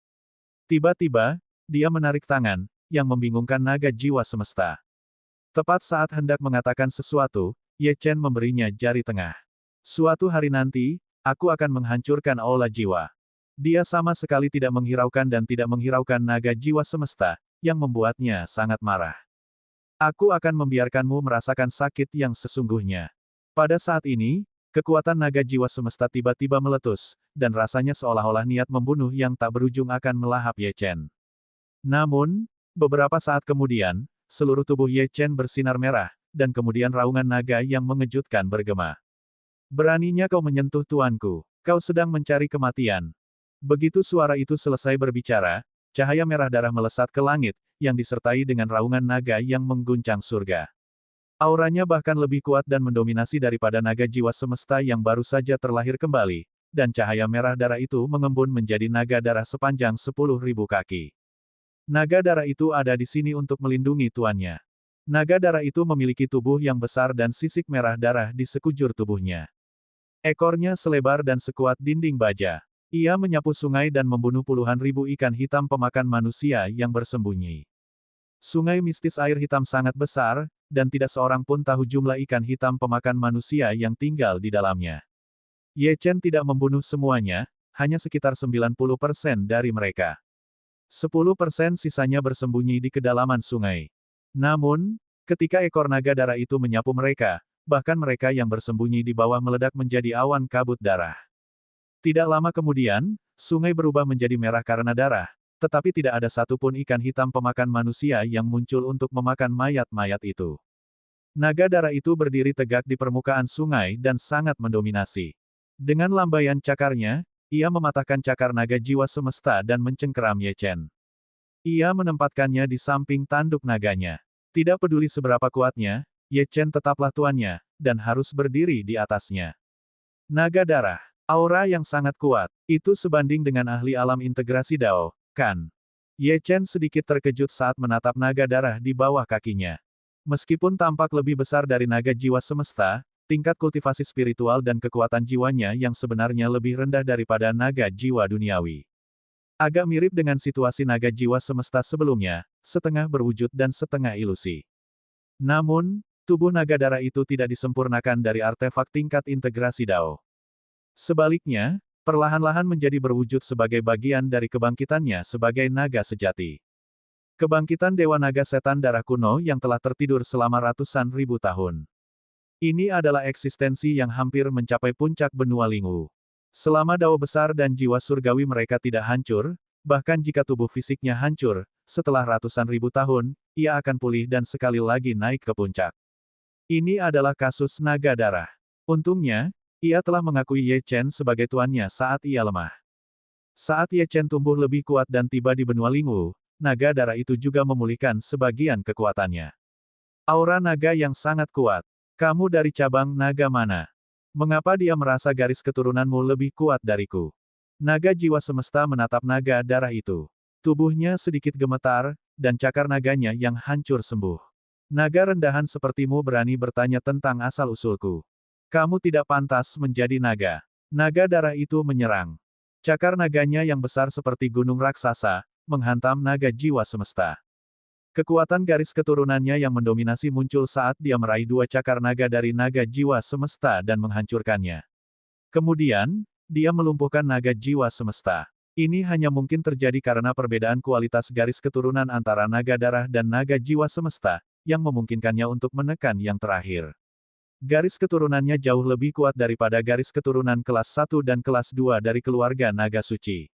[SPEAKER 1] Tiba-tiba, dia menarik tangan, yang membingungkan naga jiwa semesta. Tepat saat hendak mengatakan sesuatu, Ye Chen memberinya jari tengah. Suatu hari nanti, aku akan menghancurkan aula jiwa. Dia sama sekali tidak menghiraukan dan tidak menghiraukan naga jiwa semesta, yang membuatnya sangat marah. Aku akan membiarkanmu merasakan sakit yang sesungguhnya. Pada saat ini, kekuatan naga jiwa semesta tiba-tiba meletus, dan rasanya seolah-olah niat membunuh yang tak berujung akan melahap Ye Chen. Namun, beberapa saat kemudian, seluruh tubuh Ye Chen bersinar merah, dan kemudian raungan naga yang mengejutkan bergema. Beraninya kau menyentuh tuanku. Kau sedang mencari kematian. Begitu suara itu selesai berbicara, cahaya merah darah melesat ke langit, yang disertai dengan raungan naga yang mengguncang surga. Auranya bahkan lebih kuat dan mendominasi daripada naga jiwa semesta yang baru saja terlahir kembali, dan cahaya merah darah itu mengembun menjadi naga darah sepanjang 10.000 kaki. Naga darah itu ada di sini untuk melindungi tuannya. Naga darah itu memiliki tubuh yang besar dan sisik merah darah di sekujur tubuhnya. Ekornya selebar dan sekuat dinding baja. Ia menyapu sungai dan membunuh puluhan ribu ikan hitam pemakan manusia yang bersembunyi. Sungai mistis air hitam sangat besar, dan tidak seorang pun tahu jumlah ikan hitam pemakan manusia yang tinggal di dalamnya. Ye Chen tidak membunuh semuanya, hanya sekitar 90% dari mereka. 10% sisanya bersembunyi di kedalaman sungai. Namun, ketika ekor naga darah itu menyapu mereka, bahkan mereka yang bersembunyi di bawah meledak menjadi awan kabut darah. Tidak lama kemudian, sungai berubah menjadi merah karena darah, tetapi tidak ada satupun ikan hitam pemakan manusia yang muncul untuk memakan mayat-mayat itu. Naga darah itu berdiri tegak di permukaan sungai dan sangat mendominasi. Dengan lambaian cakarnya, ia mematahkan cakar naga jiwa semesta dan mencengkeram Ye Chen. Ia menempatkannya di samping tanduk naganya. Tidak peduli seberapa kuatnya, Ye Chen tetaplah tuannya, dan harus berdiri di atasnya. Naga darah. Aura yang sangat kuat. Itu sebanding dengan ahli alam integrasi Dao, kan? Ye Chen sedikit terkejut saat menatap naga darah di bawah kakinya. Meskipun tampak lebih besar dari naga jiwa semesta, tingkat kultivasi spiritual dan kekuatan jiwanya yang sebenarnya lebih rendah daripada naga jiwa duniawi. Agak mirip dengan situasi naga jiwa semesta sebelumnya, setengah berwujud dan setengah ilusi. Namun, tubuh naga darah itu tidak disempurnakan dari artefak tingkat integrasi Dao. Sebaliknya, perlahan-lahan menjadi berwujud sebagai bagian dari kebangkitannya sebagai naga sejati. Kebangkitan Dewa Naga Setan Darah kuno yang telah tertidur selama ratusan ribu tahun. Ini adalah eksistensi yang hampir mencapai puncak benua Lingwu. Selama Dao besar dan jiwa surgawi mereka tidak hancur, bahkan jika tubuh fisiknya hancur, setelah ratusan ribu tahun, ia akan pulih dan sekali lagi naik ke puncak. Ini adalah kasus naga darah. Untungnya, ia telah mengakui Ye Chen sebagai tuannya saat ia lemah. Saat Ye Chen tumbuh lebih kuat dan tiba di benua Lingwu, naga darah itu juga memulihkan sebagian kekuatannya. Aura naga yang sangat kuat. Kamu dari cabang naga mana? Mengapa dia merasa garis keturunanmu lebih kuat dariku? Naga jiwa semesta menatap naga darah itu. Tubuhnya sedikit gemetar, dan cakar naganya yang hancur sembuh. Naga rendahan sepertimu berani bertanya tentang asal-usulku. Kamu tidak pantas menjadi naga. Naga darah itu menyerang. Cakar naganya yang besar seperti gunung raksasa, menghantam naga jiwa semesta. Kekuatan garis keturunannya yang mendominasi muncul saat dia meraih dua cakar naga dari naga jiwa semesta dan menghancurkannya. Kemudian, dia melumpuhkan naga jiwa semesta. Ini hanya mungkin terjadi karena perbedaan kualitas garis keturunan antara naga darah dan naga jiwa semesta, yang memungkinkannya untuk menekan yang terakhir. Garis keturunannya jauh lebih kuat daripada garis keturunan kelas 1 dan kelas 2 dari keluarga naga suci.